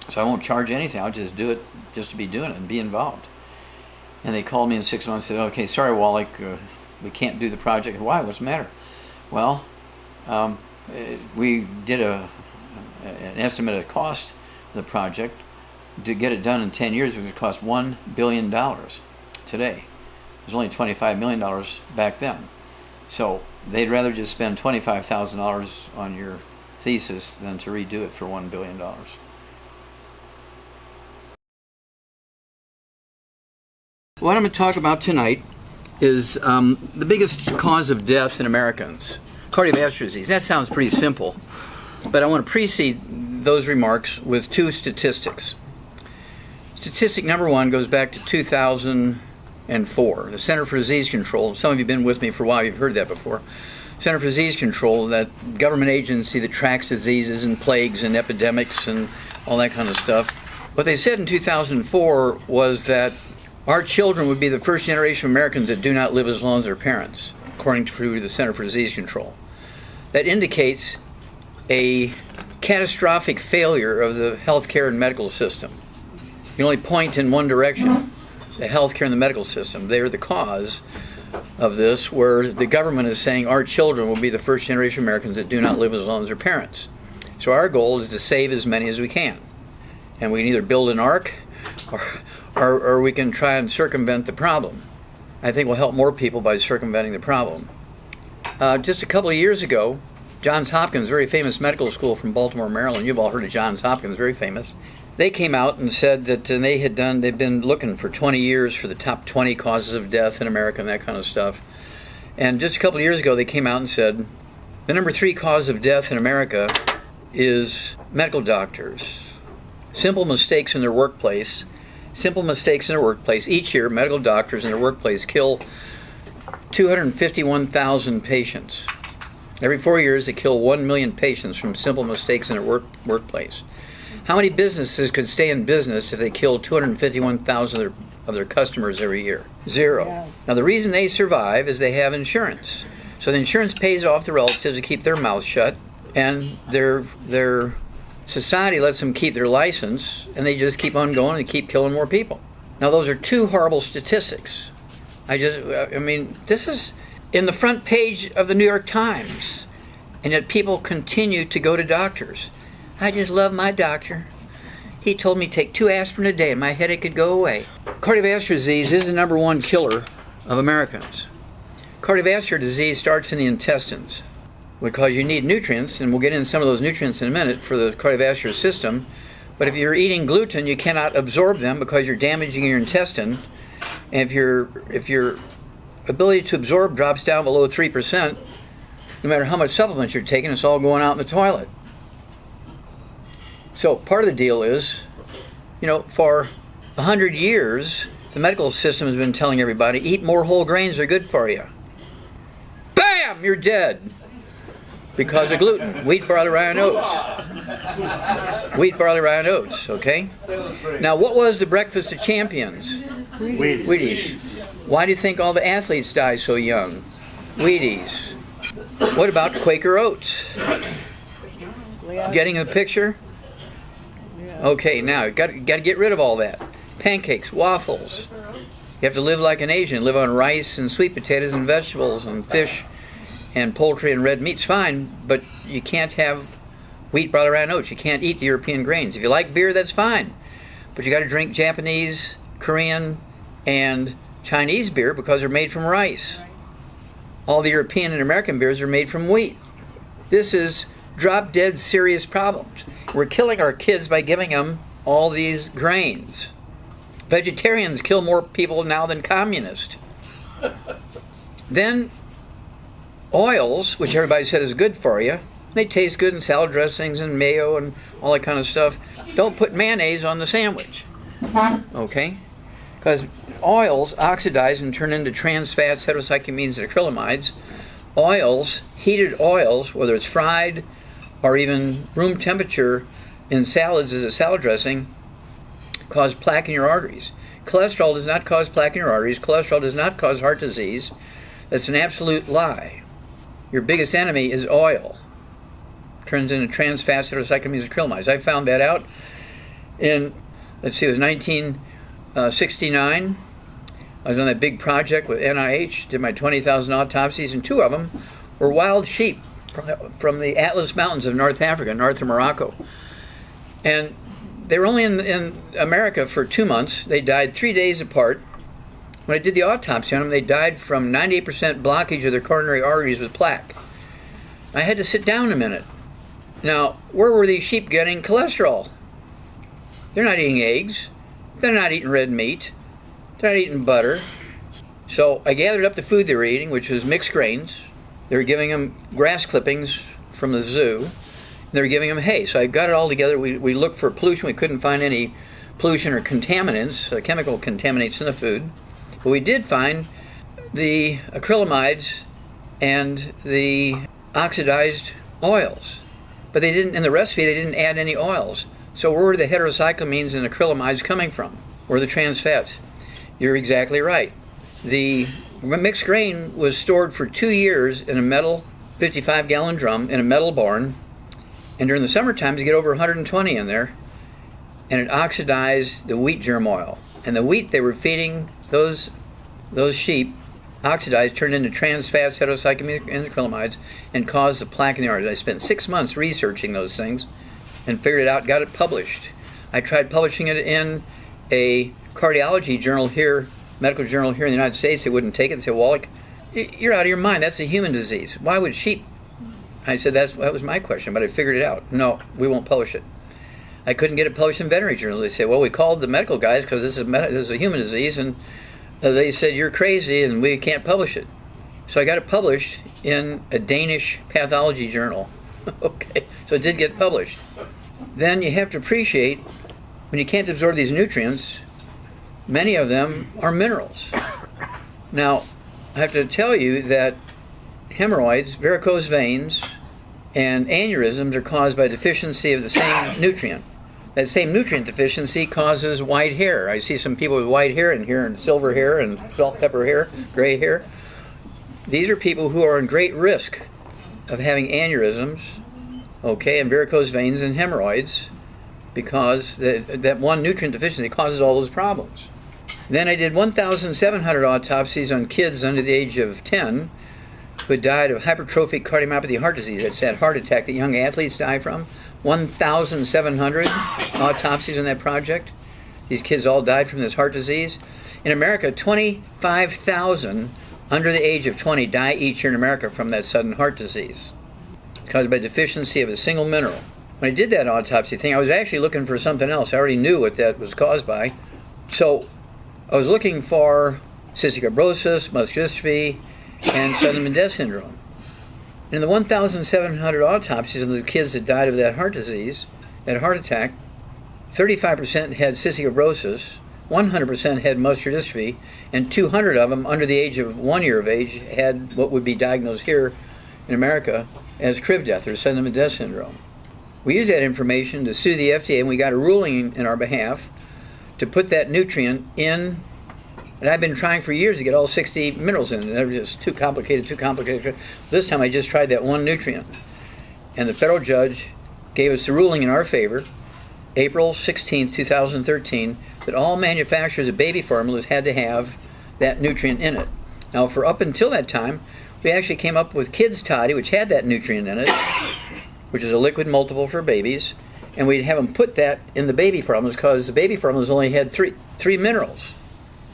So I won't charge anything. I'll just do it just to be doing it and be involved. And they called me in 6 months and said, okay, sorry, Wallach, we can't do the project. Why? What's the matter? Well, we did an estimate of cost of the project. To get it done in 10 years, it would cost $1 billion today. It was only $25 million back then. So they'd rather just spend $25,000 on your thesis than to redo it for $1 billion. What I'm going to talk about tonight is the biggest cause of death in Americans, cardiovascular disease. That sounds pretty simple, but I want to precede those remarks with two statistics. Statistic number one goes back to 2004. The Center for Disease Control, some of you have been with me for a while, you've heard that before. Center for Disease Control, that government agency that tracks diseases and plagues and epidemics and all that kind of stuff. What they said in 2004 was that our children would be the first generation of Americans that do not live as long as their parents, according to the Center for Disease Control. That indicates a catastrophic failure of the healthcare and medical system. You can only point in one direction, the healthcare and the medical system. They are the cause of this, where the government is saying our children will be the first generation of Americans that do not live as long as their parents. So our goal is to save as many as we can. And we can either build an ark or we can try and circumvent the problem. I think we'll help more people by circumventing the problem. Just a couple of years ago, Johns Hopkins, very famous medical school from Baltimore, Maryland, you've all heard of Johns Hopkins, very famous. They came out and said that they've been looking for 20 years for the top 20 causes of death in America and that kind of stuff. And just a couple of years ago, they came out and said the number 3 cause of death in America is medical doctors. Simple mistakes in their workplace. Simple mistakes in their workplace. Each year, medical doctors in their workplace kill 251,000 patients. Every 4 years, they kill 1 million patients from simple mistakes in their workplace. How many businesses could stay in business if they killed 251,000 of their customers every year? 0. Yeah. Now, the reason they survive is they have insurance. So the insurance pays off the relatives to keep their mouths shut, and their society lets them keep their license, and they just keep on going and keep killing more people. Now, those are 2 horrible statistics. This is in the front page of the New York Times, and yet people continue to go to doctors. I just love my doctor. He told me to take 2 aspirin a day and my headache could go away. Cardiovascular disease is the number 1 killer of Americans. Cardiovascular disease starts in the intestines because you need nutrients, and we'll get into some of those nutrients in a minute for the cardiovascular system. But if you're eating gluten, you cannot absorb them because you're damaging your intestine. And if your ability to absorb drops down below 3%, no matter how much supplements you're taking, it's all going out in the toilet. So part of the deal is, for 100 years, the medical system has been telling everybody, eat more whole grains, they're good for you. Bam! You're dead. Because of gluten. Wheat, barley, rye, and oats. Wheat, barley, rye, and oats, okay? Now, what was the breakfast of champions? Wheaties. Why do you think all the athletes die so young? Wheaties. What about Quaker oats? Getting the picture? Okay, now you got to get rid of all that. Pancakes, waffles. You have to live like an Asian. Live on rice and sweet potatoes and vegetables and fish and poultry and red meat's fine, but you can't have wheat, barley, rye, and oats. You can't eat the European grains. If you like beer, that's fine, but you got to drink Japanese, Korean, and Chinese beer because they're made from rice. All the European and American beers are made from wheat. This is drop-dead serious problems. We're killing our kids by giving them all these grains. Vegetarians kill more people now than communists. Then oils, which everybody said is good for you, they taste good in salad dressings and mayo and all that kind of stuff. Don't put mayonnaise on the sandwich, okay? Because oils oxidize and turn into trans fats, heterocyclamines, and acrylamides. Oils, heated oils, whether it's fried or even room temperature in salads as a salad dressing, cause plaque in your arteries. Cholesterol does not cause plaque in your arteries. Cholesterol does not cause heart disease. That's an absolute lie. Your biggest enemy is oil. Turns into trans fats, heterocyclamines, and acrylamides. I found that out in, it was 1969. I was on that big project with NIH, did my 20,000 autopsies, and 2 of them were wild sheep from the Atlas Mountains of North Africa, north of Morocco. And they were only in America for 2 months. They died 3 days apart. When I did the autopsy on them, they died from 98% blockage of their coronary arteries with plaque. I had to sit down a minute. Now, where were these sheep getting cholesterol? They're not eating eggs. They're not eating red meat. They're not eating butter. So I gathered up the food they were eating, which was mixed grains. They were giving them grass clippings from the zoo. They were giving them hay. So I got it all together. We looked for pollution. We couldn't find any pollution or contaminants, chemical contaminants in the food. But we did find the acrylamides and the oxidized oils. But they didn't, in the recipe, they didn't add any oils. So where were the heterocyclamines and acrylamides coming from? Where are the trans fats? You're exactly right. The mixed grain was stored for 2 years in a metal 55-gallon drum in a metal barn. And during the summer times, you get over 120 in there. And it oxidized the wheat germ oil. And the wheat they were feeding those sheep oxidized, turned into trans fats, heterocyclamines, and acrylamides, and caused the plaque in the arteries. I spent 6 months researching those things and figured it out, got it published. I tried publishing it in a cardiology journal here, medical journal here in the United States. They wouldn't take it. They said, Wallach, you're out of your mind. That's a human disease. Why would sheep? I said, that was my question, but I figured it out. No, we won't publish it. I couldn't get it published in veterinary journals. They said, well, we called the medical guys because this is a human disease, and they said, you're crazy and we can't publish it. So I got it published in a Danish pathology journal. Okay, so it did get published. Then you have to appreciate, when you can't absorb these nutrients, many of them are minerals. Now, I have to tell you that hemorrhoids, varicose veins, and aneurysms are caused by deficiency of the same nutrient. That same nutrient deficiency causes white hair. I see some people with white hair in here, and silver hair, and salt pepper hair, gray hair. These are people who are in great risk of having aneurysms, okay, and varicose veins and hemorrhoids, because that one nutrient deficiency causes all those problems. Then I did 1,700 autopsies on kids under the age of 10 who had died of hypertrophic cardiomyopathy heart disease. That's that heart attack that young athletes die from. 1,700 autopsies on that project. These kids all died from this heart disease. In America, 25,000 under the age of 20 die each year in America from that sudden heart disease. It's caused by deficiency of a single mineral. When I did that autopsy thing, I was actually looking for something else. I already knew what that was caused by. So I was looking for cystic fibrosis, muscular dystrophy, and sudden death syndrome. In the 1,700 autopsies of the kids that died of that heart disease, that heart attack, 35% had cystic fibrosis, 100% had muscular dystrophy, and 200 of them under the age of 1 year of age had what would be diagnosed here in America as crib death or sudden death syndrome. We used that information to sue the FDA, and we got a ruling in our behalf to put that nutrient in. And I've been trying for years to get all 60 minerals in. They're just too complicated. This time I just tried that one nutrient. And the federal judge gave us the ruling in our favor, April 16, 2013, that all manufacturers of baby formulas had to have that nutrient in it. Now, for up until that time, we actually came up with Kids Toddy, which had that nutrient in it, which is a liquid multiple for babies, and we'd have them put that in the baby formulas because the baby formulas only had three minerals.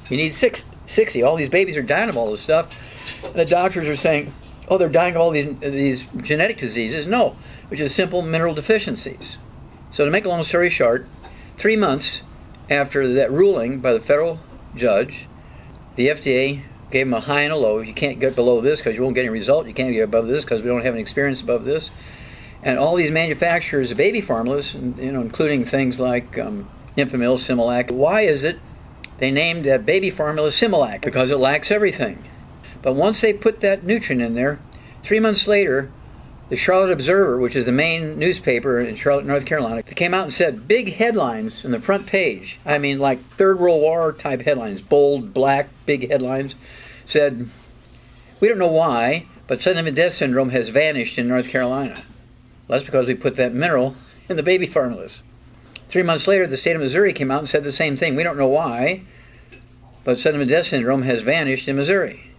You need 60. All these babies are dying of all this stuff. And the doctors are saying, oh, they're dying of all these genetic diseases. No, which is simple mineral deficiencies. So to make a long story short, 3 months after that ruling by the federal judge, the FDA gave them a high and a low. You can't get below this because you won't get any result. You can't get above this because we don't have any experience above this. And all these manufacturers of baby formulas, including things like Infamil, Similac, why is it they named that baby formula Similac? Because it lacks everything. But once they put that nutrient in there, 3 months later, the Charlotte Observer, which is the main newspaper in Charlotte, North Carolina, came out and said big headlines on the front page. I mean, like Third World War type headlines, bold, black, big headlines, said, we don't know why, but sudden death syndrome has vanished in North Carolina. Well, that's because we put that mineral in the baby formulas. 3 months later, the state of Missouri came out and said the same thing. We don't know why, but sudden death syndrome has vanished in Missouri.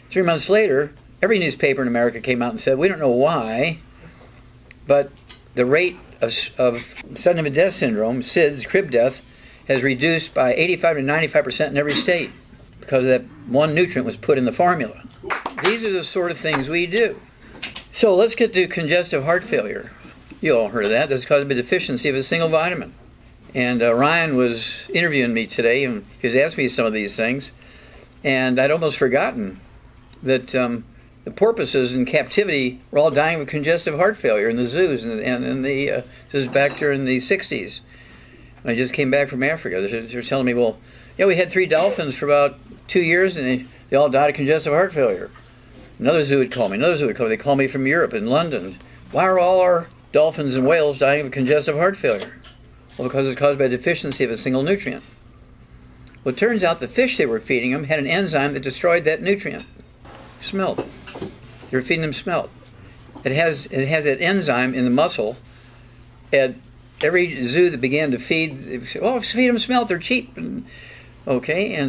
3 months later, every newspaper in America came out and said, we don't know why, but the rate of sudden death syndrome, SIDS, crib death, has reduced by 85 to 95% in every state. because that one nutrient was put in the formula. These are the sort of things we do. So let's get to congestive heart failure. You all heard of that. That's caused by deficiency of a single vitamin. And Ryan was interviewing me today, and he was asking me some of these things. And I'd almost forgotten that the porpoises in captivity were all dying of congestive heart failure in the zoos, and this is back during the 60s. And I just came back from Africa. They're telling me, well, yeah, we had 3 dolphins for about 2 years, and they all died of congestive heart failure. Another zoo would call me. They call me from Europe, in London. Why are all our dolphins and whales dying of congestive heart failure? Well, because it's caused by a deficiency of a single nutrient. Well, it turns out the fish they were feeding them had an enzyme that destroyed that nutrient. Smelt. They were feeding them smelt. It has that enzyme in the muscle. At every zoo that began to feed, they would say, "Oh, feed them smelt. They're cheap." And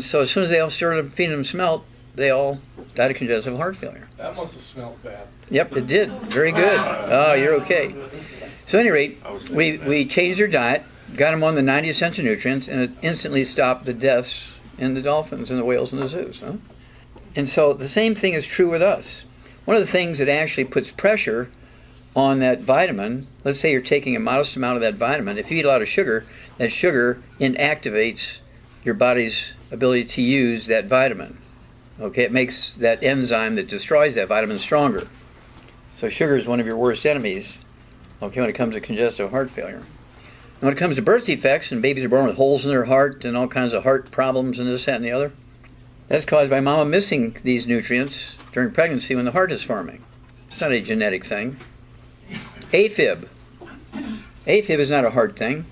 so as soon as they all started feeding them smelt, they all died of congestive heart failure. That must have smelled bad. Yep, it did. Very good. Oh, you're okay. So at any rate, we changed their diet, got them on the 90 essential nutrients, and it instantly stopped the deaths in the dolphins and the whales in the zoos. Huh? And so the same thing is true with us. One of the things that actually puts pressure on that vitamin, let's say you're taking a modest amount of that vitamin, if you eat a lot of sugar, that sugar inactivates your body's ability to use that vitamin. Okay, it makes that enzyme that destroys that vitamin stronger. So sugar is one of your worst enemies, okay, when it comes to congestive heart failure. And when it comes to birth defects, and babies are born with holes in their heart and all kinds of heart problems and this, that, and the other, that's caused by mama missing these nutrients during pregnancy when the heart is forming. It's not a genetic thing. AFib. AFib is not a heart thing.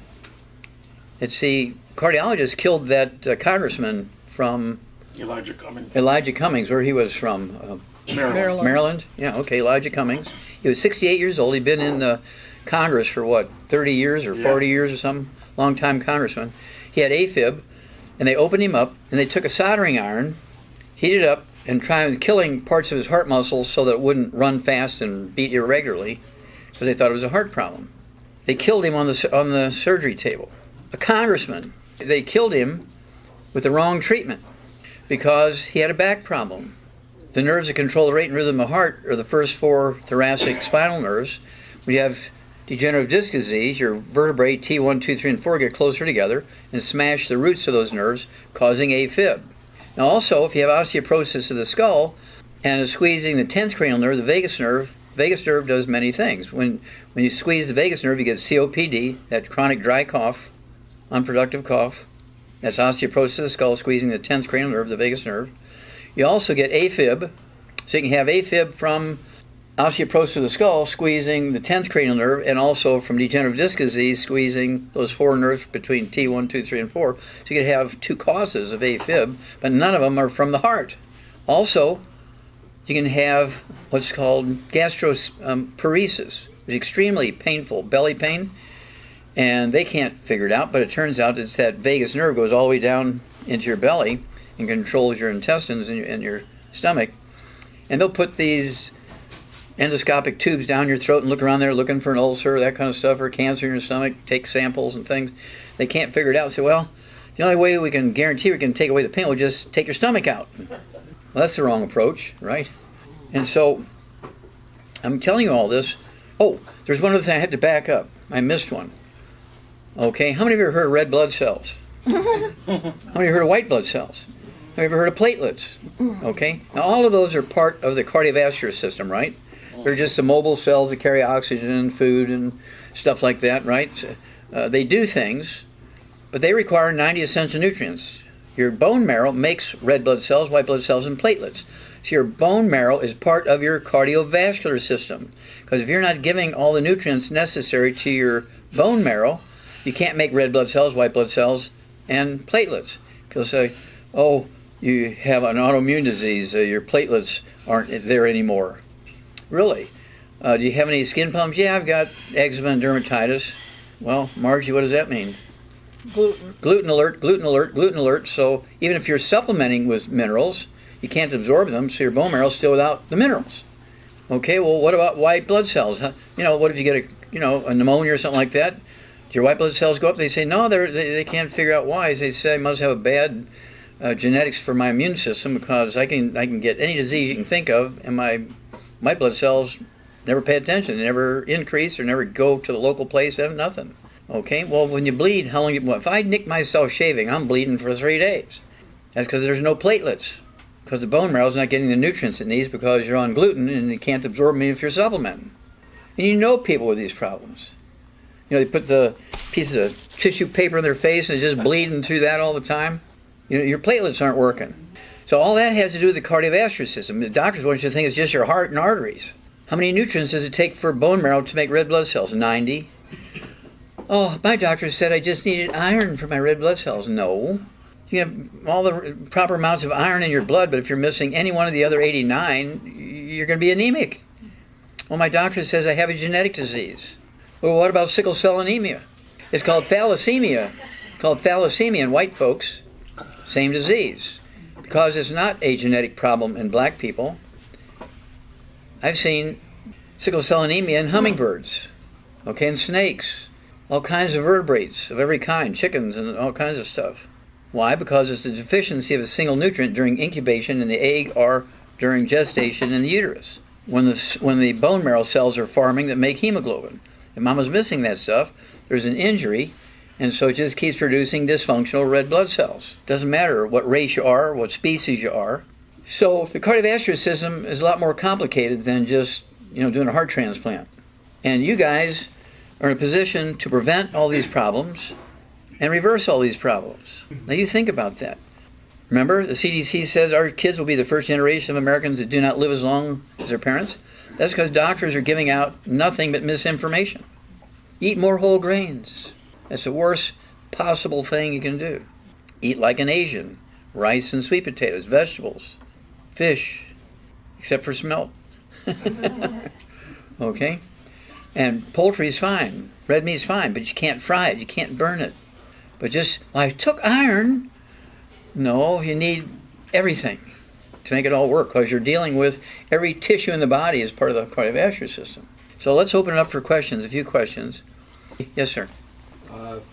It's the cardiologist killed that congressman from Elijah Cummings, where he was from. Maryland. Yeah, okay, Elijah Cummings. He was 68 years old. He'd been in the Congress for 30 years or 40 years or some long-time congressman. He had AFib, and they opened him up, and they took a soldering iron, heated it up, and tried killing parts of his heart muscles so that it wouldn't run fast and beat irregularly, because they thought it was a heart problem. They killed him on the surgery table. A congressman. They killed him with the wrong treatment because he had a back problem. The nerves that control the rate and rhythm of the heart are the first 4 thoracic spinal nerves. When you have degenerative disc disease, your vertebrae T1, 2, 3, and 4 get closer together and smash the roots of those nerves, causing AFib. Now also, if you have osteoporosis of the skull and is squeezing the 10th cranial nerve, the vagus nerve does many things. When you squeeze the vagus nerve, you get COPD, that chronic dry cough, unproductive cough. That's osteoporosis of the skull, squeezing the 10th cranial nerve, the vagus nerve. You also get AFib, so you can have AFib from osteoporosis of the skull, squeezing the 10th cranial nerve, and also from degenerative disc disease, squeezing those 4 nerves between T1, 2, 3, and 4. So you could have 2 causes of AFib, but none of them are from the heart. Also, you can have what's called gastroparesis, which is extremely painful belly pain, and they can't figure it out, but it turns out it's that vagus nerve goes all the way down into your belly and controls your intestines and your stomach. And they'll put these endoscopic tubes down your throat and look around there looking for an ulcer, that kind of stuff, or cancer in your stomach, take samples and things. They can't figure it out. Say, well, the only way we can guarantee we can take away the pain will just take your stomach out. Well, that's the wrong approach, right? And so I'm telling you all this. Oh, there's one other thing I had to back up. I missed one. Okay, how many of you have heard of red blood cells? How many have you heard of white blood cells? Have you ever heard of platelets? Okay, now all of those are part of the cardiovascular system, right? They're just the mobile cells that carry oxygen and food and stuff like that, right? They do things, but they require 90 essential nutrients. Your bone marrow makes red blood cells, white blood cells, and platelets. So your bone marrow is part of your cardiovascular system. Because if you're not giving all the nutrients necessary to your bone marrow, you can't make red blood cells, white blood cells, and platelets. They'll say, oh, you have an autoimmune disease, your platelets aren't there anymore. Really? Do you have any skin problems? Yeah, I've got eczema and dermatitis. Well, Margie, what does that mean? Gluten. Gluten alert, gluten alert, gluten alert. So even if you're supplementing with minerals, you can't absorb them, so your bone marrow is still without the minerals. Okay, well, what about white blood cells? What if you get a pneumonia or something like that? Do your white blood cells go up? They say, no, they can't figure out why. They say, I must have a bad genetics for my immune system, because I can get any disease you can think of, and my blood cells never pay attention. They never increase or never go to the local place. They have nothing. Okay, well, when you bleed, how long? If I nick myself shaving, I'm bleeding for 3 days. That's because there's no platelets, because the bone marrow is not getting the nutrients it needs because you're on gluten and you can't absorb them if you're supplementing. And you know people with these problems. You know, they put the pieces of tissue paper in their face and it's just bleeding through that all the time. You know, your platelets aren't working. So all that has to do with the cardiovascular system. The doctors want you to think it's just your heart and arteries. How many nutrients does it take for bone marrow to make red blood cells? 90. Oh, my doctor said I just needed iron for my red blood cells. No. You have all the proper amounts of iron in your blood, but if you're missing any one of the other 89, you're going to be anemic. Well, my doctor says I have a genetic disease. Well, what about sickle cell anemia? It's called thalassemia. Called thalassemia in white folks. Same disease. Because it's not a genetic problem in black people. I've seen sickle cell anemia in hummingbirds, okay, and snakes, all kinds of vertebrates of every kind, chickens and all kinds of stuff. Why? Because it's the deficiency of a single nutrient during incubation in the egg or during gestation in the uterus, when the bone marrow cells are forming that make hemoglobin. If mama's missing that stuff, there's an injury, and so it just keeps producing dysfunctional red blood cells. Doesn't matter what race you are, what species you are. So the cardiovascular system is a lot more complicated than just, doing a heart transplant. And you guys are in a position to prevent all these problems and reverse all these problems. Now you think about that. Remember, the CDC says our kids will be the first generation of Americans that do not live as long as their parents. That's because doctors are giving out nothing but misinformation. Eat more whole grains. That's the worst possible thing you can do. Eat like an Asian. Rice and sweet potatoes, vegetables, fish, except for smelt. Okay? And poultry's fine. Red meat's fine, but you can't fry it. You can't burn it. But I took iron. No, you need everything to make it all work, because you're dealing with every tissue in the body as part of the cardiovascular system. So let's open it up for questions, a few questions. Yes, sir.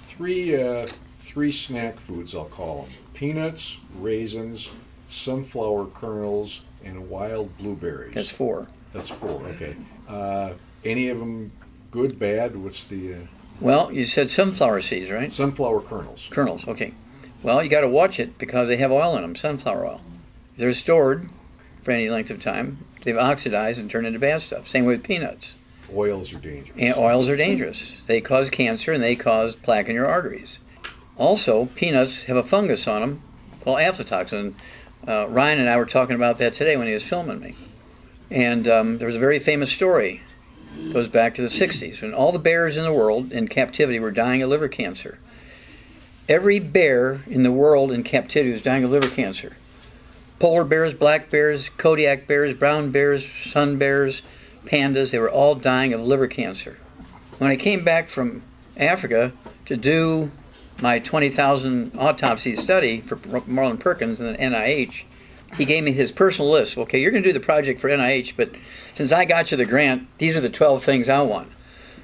Three snack foods, I'll call them. Peanuts, raisins, sunflower kernels, and wild blueberries. That's 4. That's 4, okay. Any of them good, bad? What's the... Well, you said sunflower seeds, right? Sunflower kernels. Kernels, okay. Well, you got to watch it because they have oil in them, sunflower oil. If they're stored for any length of time, they've oxidized and turned into bad stuff. Same with peanuts. Oils are dangerous. And oils are dangerous. They cause cancer and they cause plaque in your arteries. Also, peanuts have a fungus on them called aflatoxin. Ryan and I were talking about that today when he was filming me. And there was a very famous story. It goes back to the 60s, when all the bears in the world in captivity were dying of liver cancer. Every bear in the world in captivity was dying of liver cancer. Polar bears, black bears, Kodiak bears, brown bears, sun bears, pandas, they were all dying of liver cancer. When I came back from Africa to do my 20,000 autopsy study for Marlon Perkins and the NIH, he gave me his personal list. Okay, you're going to do the project for NIH, but since I got you the grant, these are the 12 things I want.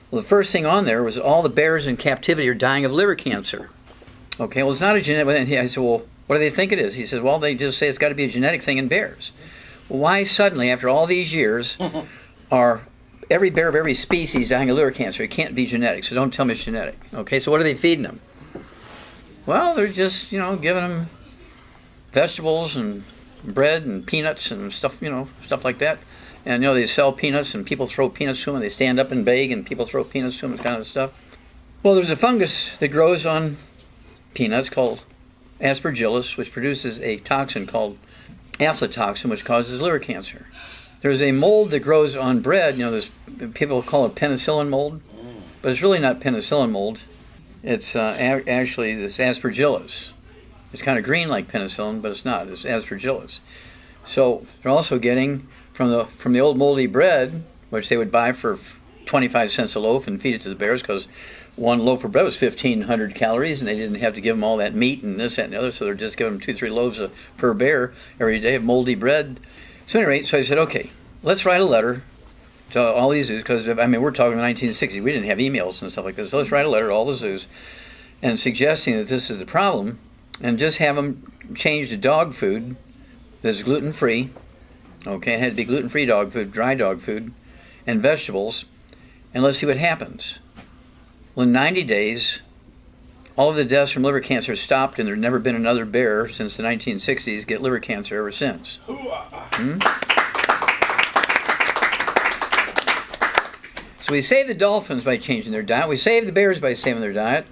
Well, the first thing on there was all the bears in captivity are dying of liver cancer. Okay, well, it's not a genetic... I said, well, what do they think it is? He said, well, they just say it's got to be a genetic thing in bears. Well, why suddenly, after all these years, are every bear of every species dying of liver cancer? It can't be genetic, so don't tell me it's genetic. Okay, so what are they feeding them? Well, they're just, giving them vegetables and bread and peanuts and stuff, stuff like that. And, they sell peanuts and people throw peanuts to them and they stand up and beg and people throw peanuts to them and kind of stuff. Well, there's a fungus that grows on peanuts called aspergillus, which produces a toxin called aflatoxin, which causes liver cancer. There's a mold that grows on bread. People call it penicillin mold, but it's really not penicillin mold. It's actually this aspergillus. It's kind of green like penicillin, but it's not. It's aspergillus. So they're also getting from the old moldy bread, which they would buy for 25 cents a loaf and feed it to the bears, because one loaf of bread was 1,500 calories, and they didn't have to give them all that meat and this, that, and the other, so they're just giving them 2-3 loaves per bear every day of moldy bread. So anyway, so I said, okay, let's write a letter to all these zoos, because, we're talking the 1960s. We didn't have emails and stuff like this. So let's write a letter to all the zoos and suggesting that this is the problem, and just have them change to dog food that's gluten-free. Okay, it had to be gluten-free dog food, dry dog food, and vegetables, and let's see what happens. Well, in 90 days, all of the deaths from liver cancer stopped, and there's never been another bear since the 1960s get liver cancer ever since. So we save the dolphins by changing their diet. We save the bears by saving their diet.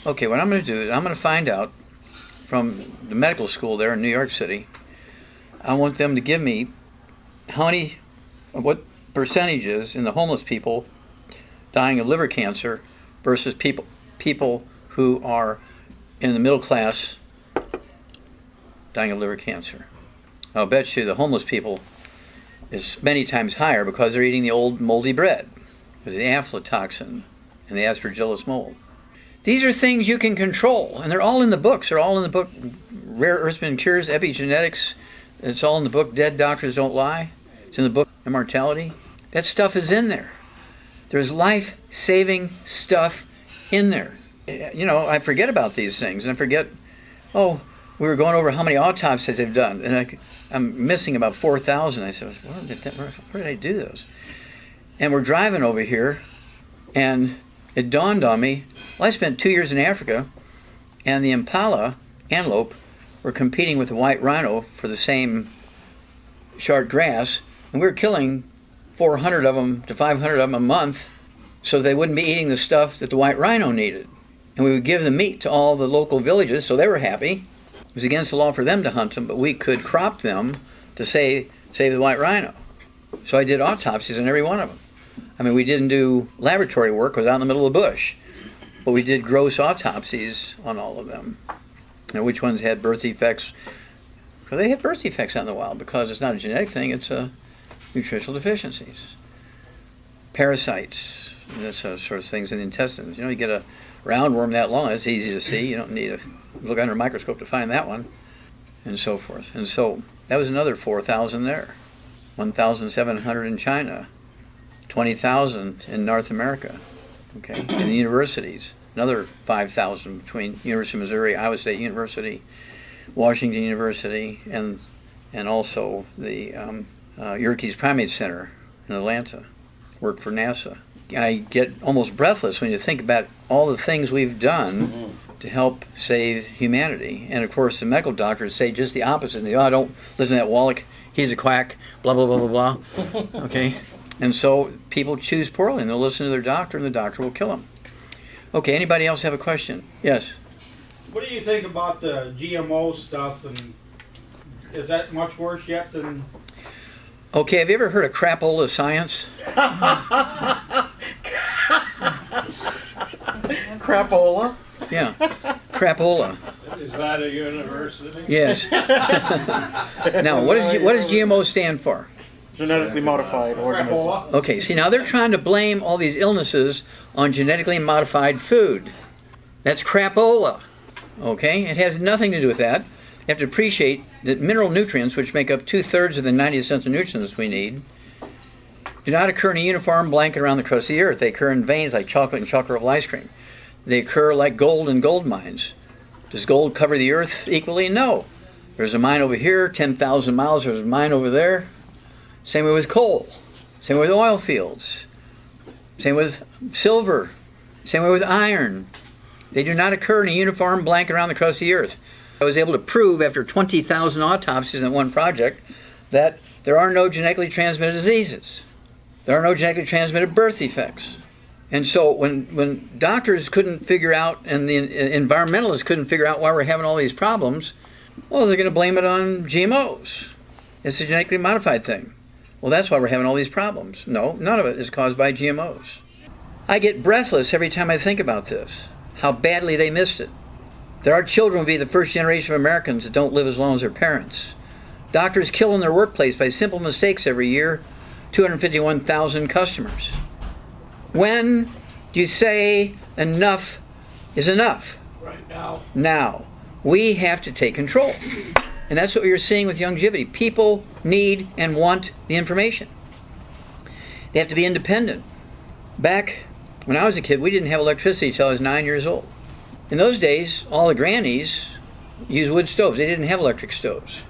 Okay, what I'm going to do is I'm going to find out from the medical school there in New York City. I want them to give me what percentages in the homeless people dying of liver cancer versus people who are in the middle class dying of liver cancer. I'll bet you the homeless people is many times higher because they're eating the old moldy bread, because of the aflatoxin and the aspergillus mold. These are things you can control, and they're all in the books. They're all in the book, Rare Earthman Cures, Epigenetics. It's all in the book, Dead Doctors Don't Lie. It's in the book, Immortality. That stuff is in there. There's life-saving stuff in there. You know, I forget about these things, and I forget, we were going over how many autopsies they've done, and I'm missing about 4,000. I said, where did I do those? And we're driving over here, and it dawned on me, I spent 2 years in Africa, and the impala, antelope, were competing with the white rhino for the same short grass, and we were killing 400 of them to 500 of them a month so they wouldn't be eating the stuff that the white rhino needed. And we would give the meat to all the local villages, so they were happy. It was against the law for them to hunt them, but we could crop them to save the white rhino. So I did autopsies on every one of them. I mean, we didn't do laboratory work, it was out in the middle of the bush, but we did gross autopsies on all of them. And which ones had birth defects? Well, they had birth defects out in the wild because it's not a genetic thing, it's nutritional deficiencies. Parasites, those sort of things in the intestines. You know, you get a roundworm that long, it's easy to see. You don't need to look under a microscope to find that one, and so forth. And so that was another 4,000 there. 1,700 in China. 20,000 in North America. Okay, in the universities. Another 5,000 between University of Missouri, Iowa State University, Washington University, and also the Yerkes Primate Center in Atlanta. Worked for NASA. I get almost breathless when you think about all the things we've done to help save humanity. And of course, the medical doctors say just the opposite. Don't listen to that Wallach, he's a quack, blah, blah, blah, blah, blah. Okay? And so people choose poorly, and they'll listen to their doctor, and the doctor will kill them. Okay, anybody else have a question? Yes? What do you think about the GMO stuff, and is that much worse yet than... Okay, have you ever heard of crapola science? Crapola? Yeah, crapola. Is that a university? Yes. Now, what does GMO stand for? Genetically modified organisms. Okay, see, now they're trying to blame all these illnesses on genetically modified food. That's crapola. Okay, it has nothing to do with that. You have to appreciate that mineral nutrients, which make up 2/3 of the 90 essential nutrients we need, do not occur in a uniform blanket around the crust of the earth. They occur in veins like chocolate and chocolate level ice cream. They occur like gold in gold mines. Does gold cover the earth equally? No. There's a mine over here, 10,000 miles, there's a mine over there. Same way with coal. Same way with oil fields. Same with silver. Same way with iron. They do not occur in a uniform blanket around the crust of the earth. I was able to prove after 20,000 autopsies in one project that there are no genetically transmitted diseases. There are no genetically transmitted birth defects. And so when doctors couldn't figure out, and the environmentalists couldn't figure out why we're having all these problems, well, they're going to blame it on GMOs. It's a genetically modified thing. Well, that's why we're having all these problems. No, none of it is caused by GMOs. I get breathless every time I think about this, how badly they missed it. That our children will be the first generation of Americans that don't live as long as their parents. Doctors kill in their workplace by simple mistakes every year, 251,000 customers. When do you say enough is enough? Right now. Now. We have to take control. And that's what you're seeing with longevity. People need and want the information. They have to be independent. Back when I was a kid, we didn't have electricity until I was 9 years old. In those days, all the grannies used wood stoves. They didn't have electric stoves.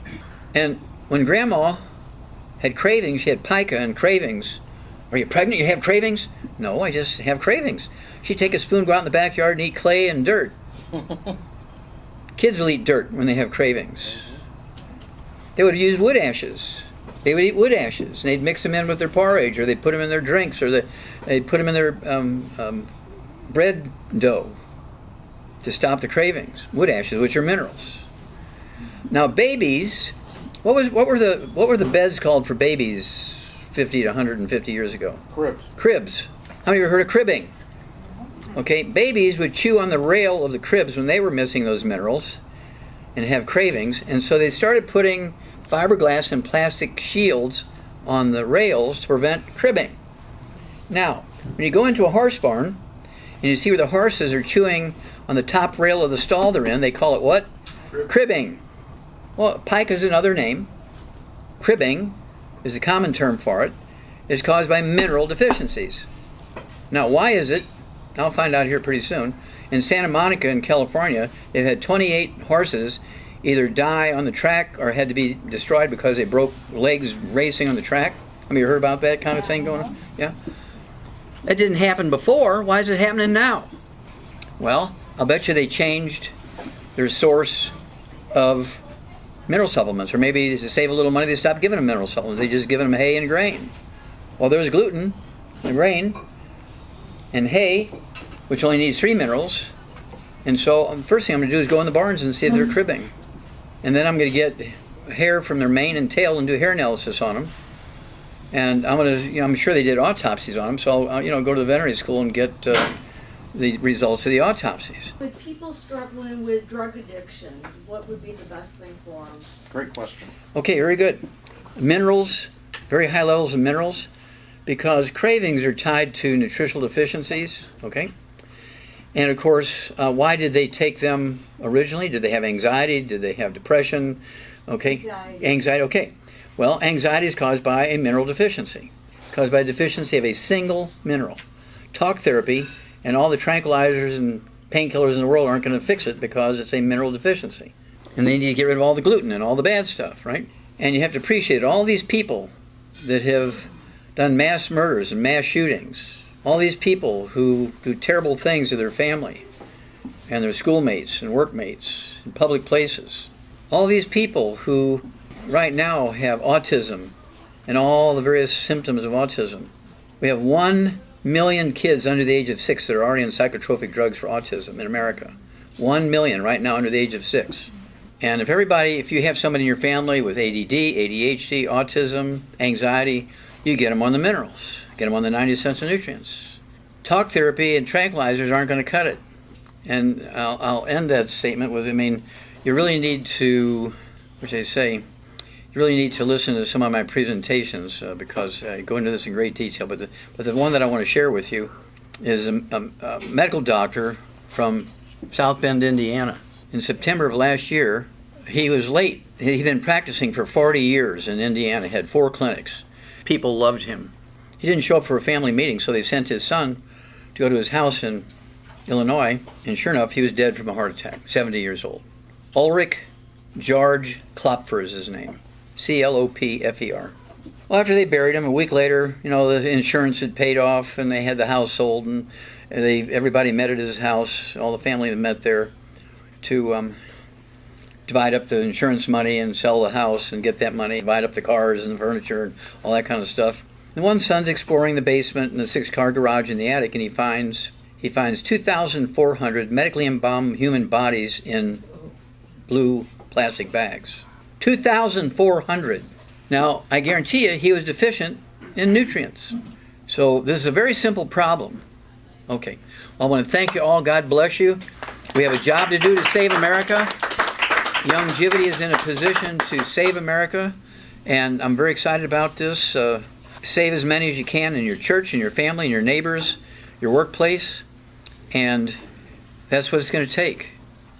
And when Grandma had cravings, she had pica and cravings. Are you pregnant? You have cravings? No, I just have cravings. She'd take a spoon, go out in the backyard and eat clay and dirt. Kids will eat dirt when they have cravings. They would use wood ashes. They would eat wood ashes, and they'd mix them in with their porridge, or they'd put them in their drinks, or they'd put them in their bread dough to stop the cravings. Wood ashes, which are minerals. Now, babies, what were the beds called for babies 50 to 150 years ago? Cribs. Cribs. How many of you heard of cribbing? Okay, babies would chew on the rail of the cribs when they were missing those minerals and have cravings, and so they started putting fiberglass and plastic shields on the rails to prevent cribbing. Now, when you go into a horse barn and you see where the horses are chewing on the top rail of the stall they're in, they call it what? Cribbing. Well, pike is another name. Cribbing is the common term for it. It's caused by mineral deficiencies. Now, why is it? I'll find out here pretty soon. In Santa Monica in California, they've had 28 horses either die on the track or had to be destroyed because they broke legs racing on the track. Have you heard about that kind of thing going on? Yeah. That didn't happen before. Why is it happening now? Well, I'll bet you they changed their source of mineral supplements, or maybe to save a little money they stopped giving them mineral supplements. They just given them hay and grain. Well, there's gluten and grain and hay, which only needs 3 minerals. And so the first thing I'm going to do is go in the barns and see if they're cribbing. And then I'm going to get hair from their mane and tail and do hair analysis on them. And I'm going to, I'm sure they did autopsies on them, so I'll, go to the veterinary school and get the results of the autopsies. With people struggling with drug addictions, what would be the best thing for them? Great question. Okay, very good. Minerals, very high levels of minerals, because cravings are tied to nutritional deficiencies, okay? And of course, why did they take them originally? Did they have anxiety? Did they have depression? Okay. Anxiety, okay. Well, anxiety is caused by a mineral deficiency, caused by a deficiency of a single mineral. Talk therapy and all the tranquilizers and painkillers in the world aren't going to fix it because it's a mineral deficiency. And they need to get rid of all the gluten and all the bad stuff, right? And you have to appreciate all these people that have done mass murders and mass shootings. All these people who do terrible things to their family and their schoolmates and workmates in public places. All these people who right now have autism and all the various symptoms of autism. We have 1 million kids under the age of 6 that are already on psychotropic drugs for autism in America. 1 million right now under the age of 6. And if you have somebody in your family with ADD, ADHD, autism, anxiety, you get them on the minerals. Get them on the 90 essential nutrients. Talk therapy and tranquilizers aren't going to cut it. And I'll end that statement with, you really need to, which they say, you really need to listen to some of my presentations because I go into this in great detail. But the one that I want to share with you is a medical doctor from South Bend, Indiana. In September of last year, he was late. He'd been practicing for 40 years in Indiana, had 4 clinics. People loved him. He didn't show up for a family meeting, so they sent his son to go to his house in Illinois, and sure enough, he was dead from a heart attack, 70 years old. Ulrich George Klopfer is his name, Clopfer. Well, after they buried him, a week later, the insurance had paid off, and they had the house sold, and everybody met at his house, all the family met there to divide up the insurance money and sell the house and get that money, divide up the cars and the furniture and all that kind of stuff. And one son's exploring the basement and the 6-car garage in the attic, and he finds 2,400 medically embalmed human bodies in blue plastic bags. 2,400. Now, I guarantee you he was deficient in nutrients. So this is a very simple problem. Okay. Well, I want to thank you all. God bless you. We have a job to do to save America. Youngevity is in a position to save America, and I'm very excited about this. Save as many as you can in your church, in your family, in your neighbors, your workplace, and that's what it's going to take.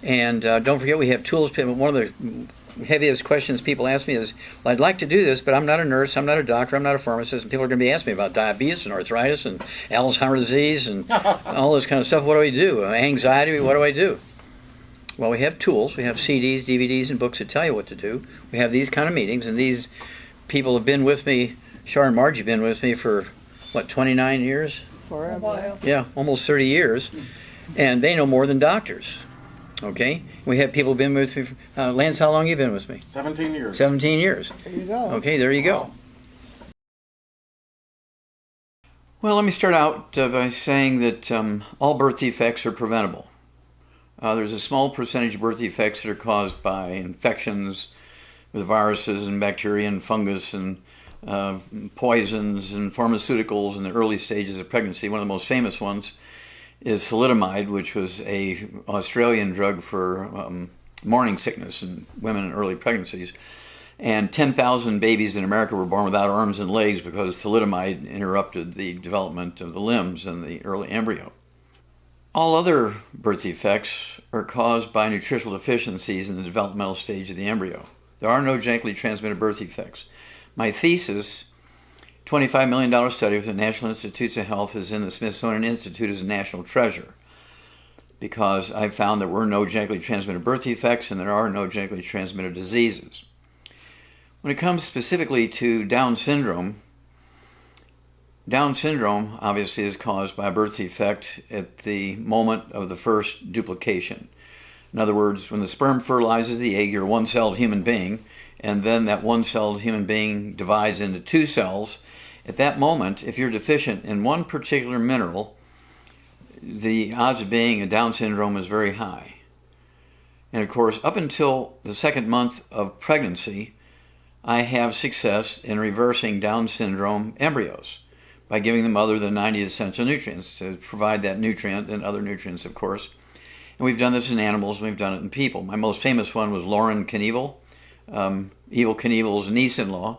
And don't forget, we have tools. One of the heaviest questions people ask me is, well, I'd like to do this, but I'm not a nurse, I'm not a doctor, I'm not a pharmacist, and people are going to be asking me about diabetes and arthritis and Alzheimer's disease and all this kind of stuff. What do I do? Anxiety, what do I do? Well, we have tools. We have CDs, DVDs, and books that tell you what to do. We have these kind of meetings, and these people have been with me. Char and Margie have been with me for, what, 29 years? Forever. Yeah, almost 30 years. And they know more than doctors. Okay? We have people been with me. Lance, how long have you been with me? 17 years. 17 years. There you go. Okay, there you go. Well, let me start out by saying that all birth defects are preventable. There's a small percentage of birth defects that are caused by infections with viruses and bacteria and fungus and poisons and pharmaceuticals in the early stages of pregnancy. One of the most famous ones is thalidomide, which was a Australian drug for morning sickness in women in early pregnancies. And 10,000 babies in America were born without arms and legs because thalidomide interrupted the development of the limbs in the early embryo. All other birth defects are caused by nutritional deficiencies in the developmental stage of the embryo. There are no genetically transmitted birth defects. My thesis, $25 million study with the National Institutes of Health, is in the Smithsonian Institute as a national treasure because I found there were no genetically transmitted birth defects and there are no genetically transmitted diseases. When it comes specifically to Down syndrome obviously is caused by a birth defect at the moment of the first duplication. In other words, when the sperm fertilizes the egg, you're a one-celled human being, and then that one-celled human being divides into two cells. At that moment, if you're deficient in one particular mineral, the odds of being a Down syndrome is very high. And of course, up until the second month of pregnancy, I have success in reversing Down syndrome embryos by giving the mother the 90 essential nutrients to provide that nutrient and other nutrients, of course. And we've done this in animals, and we've done it in people. My most famous one was Lauren Knievel, Evel Knievel's niece-in-law.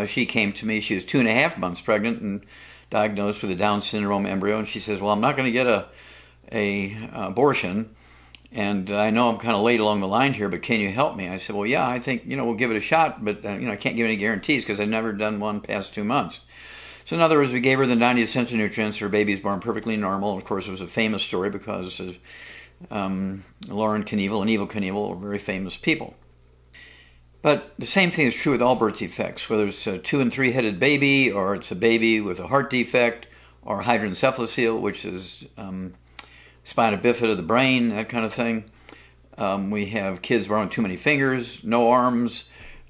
She came to me, she was 2.5 months pregnant and diagnosed with a Down syndrome embryo, and she says, well, I'm not going to get a abortion, and I know I'm kind of late along the line here, but can you help me? I said, well, yeah, I think, we'll give it a shot, but, I can't give any guarantees because I've never done one past 2 months. So in other words, we gave her the 90 essential nutrients. Her baby's born perfectly normal. And of course, it was a famous story because Lauren Knievel and Evel Knievel are very famous people. But the same thing is true with all birth defects, whether it's a 2- and 3-headed baby, or it's a baby with a heart defect, or hydrancephalocele, which is spina bifida of the brain, that kind of thing. We have kids born with too many fingers, no arms.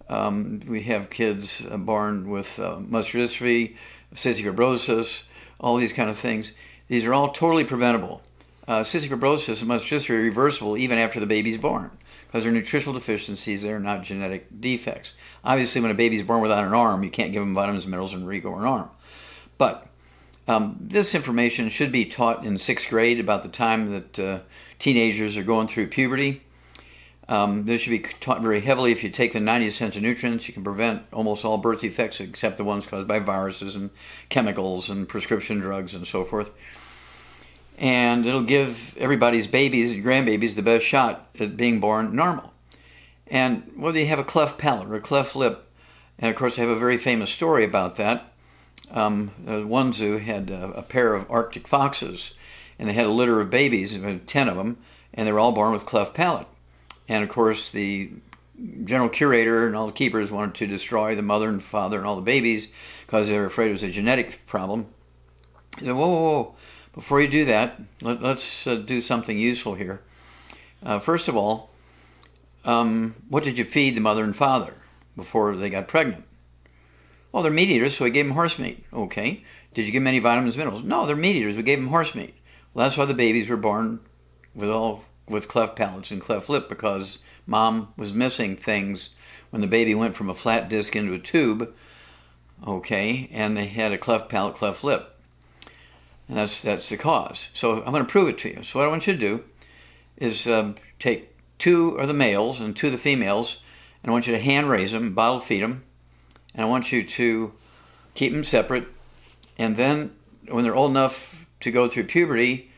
We have kids born with muscular dystrophy, cystic fibrosis, all these kind of things. These are all totally preventable. Cystic fibrosis and muscular dystrophy are reversible even after the baby's born because they're nutritional deficiencies, they're not genetic defects. Obviously, when a baby's born without an arm, you can't give them vitamins, minerals, and regrow an arm. But this information should be taught in 6th grade about the time that teenagers are going through puberty. This should be taught very heavily. If you take the 90 essential nutrients, you can prevent almost all birth defects except the ones caused by viruses and chemicals and prescription drugs and so forth. And it'll give everybody's babies and grandbabies the best shot at being born normal. And whether you have a cleft palate or a cleft lip, and of course I have a very famous story about that. One zoo had a pair of Arctic foxes, and they had a litter of babies, 10 of them, and they were all born with cleft palate. And of course the general curator and all the keepers wanted to destroy the mother and father and all the babies because they were afraid it was a genetic problem. He said, whoa. Before you do that, let's do something useful here. First of all, what did you feed the mother and father before they got pregnant? Well, they're meat eaters, so we gave them horse meat. Okay. Did you give them any vitamins, minerals? No, they're meat eaters. We gave them horse meat. Well, that's why the babies were born with cleft palates and cleft lip, because mom was missing things when the baby went from a flat disc into a tube. Okay, and they had a cleft palate, cleft lip. And that's the cause. So I'm going to prove it to you. So what I want you to do is take 2 of the males and 2 of the females, and I want you to hand raise them, bottle feed them, and I want you to keep them separate. And then when they're old enough to go through puberty,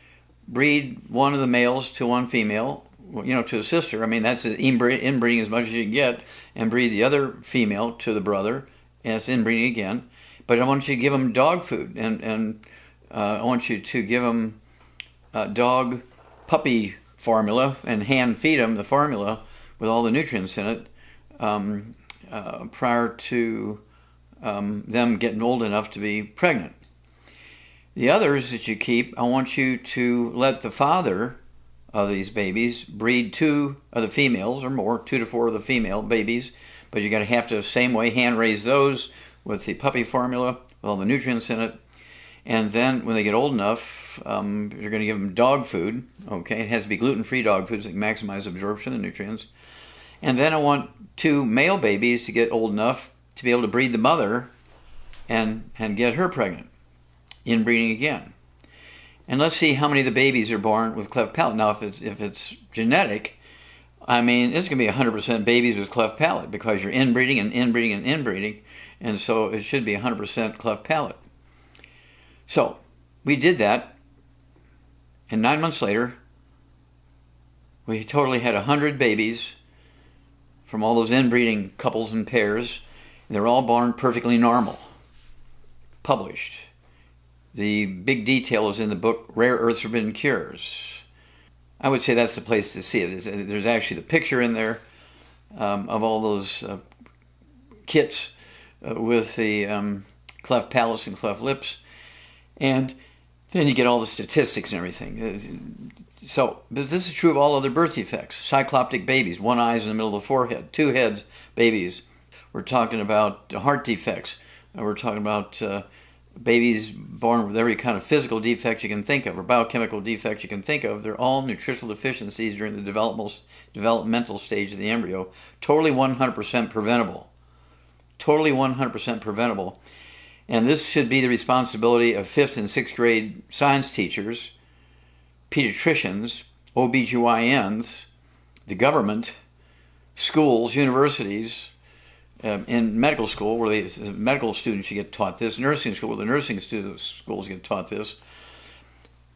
breed one of the males to one female, to a sister. I mean, that's inbreeding as much as you can get, and breed the other female to the brother, and it's inbreeding again. But I want you to give them dog food, and I want you to give them dog puppy formula and hand feed them the formula with all the nutrients in it prior to them getting old enough to be pregnant. The others that you keep, I want you to let the father of these babies breed 2 of the females or more, 2 to 4 of the female babies, but you're going to have to, same way, hand raise those with the puppy formula with all the nutrients in it. And then when they get old enough, you're going to give them dog food. Okay, it has to be gluten-free dog food so they can maximize absorption of the nutrients. And then I want 2 male babies to get old enough to be able to breed the mother and get her pregnant, inbreeding again. And let's see how many of the babies are born with cleft palate. Now, if it's genetic, I mean, it's going to be 100% babies with cleft palate because you're inbreeding and inbreeding and inbreeding, and so it should be 100% cleft palate. So we did that, and 9 months later, we totally had 100 babies from all those inbreeding couples and pairs. And they're all born perfectly normal. Published. The big detail is in the book, Rare Earths Forbidden Cures. I would say that's the place to see it. There's actually the picture in there of all those kits with the cleft palates and cleft lips. And then you get all the statistics and everything. So, but this is true of all other birth defects. Cycloptic babies, 1 eye in the middle of the forehead, 2 heads babies. We're talking about heart defects. We're talking about babies born with every kind of physical defect you can think of, or biochemical defect you can think of. They're all nutritional deficiencies during the developmental stage of the embryo. Totally 100% preventable. Totally 100% preventable. And this should be the responsibility of 5th and 6th grade science teachers, pediatricians, OBGYNs, the government, schools, universities, in medical school where the medical students should get taught this, nursing school where the nursing schools get taught this,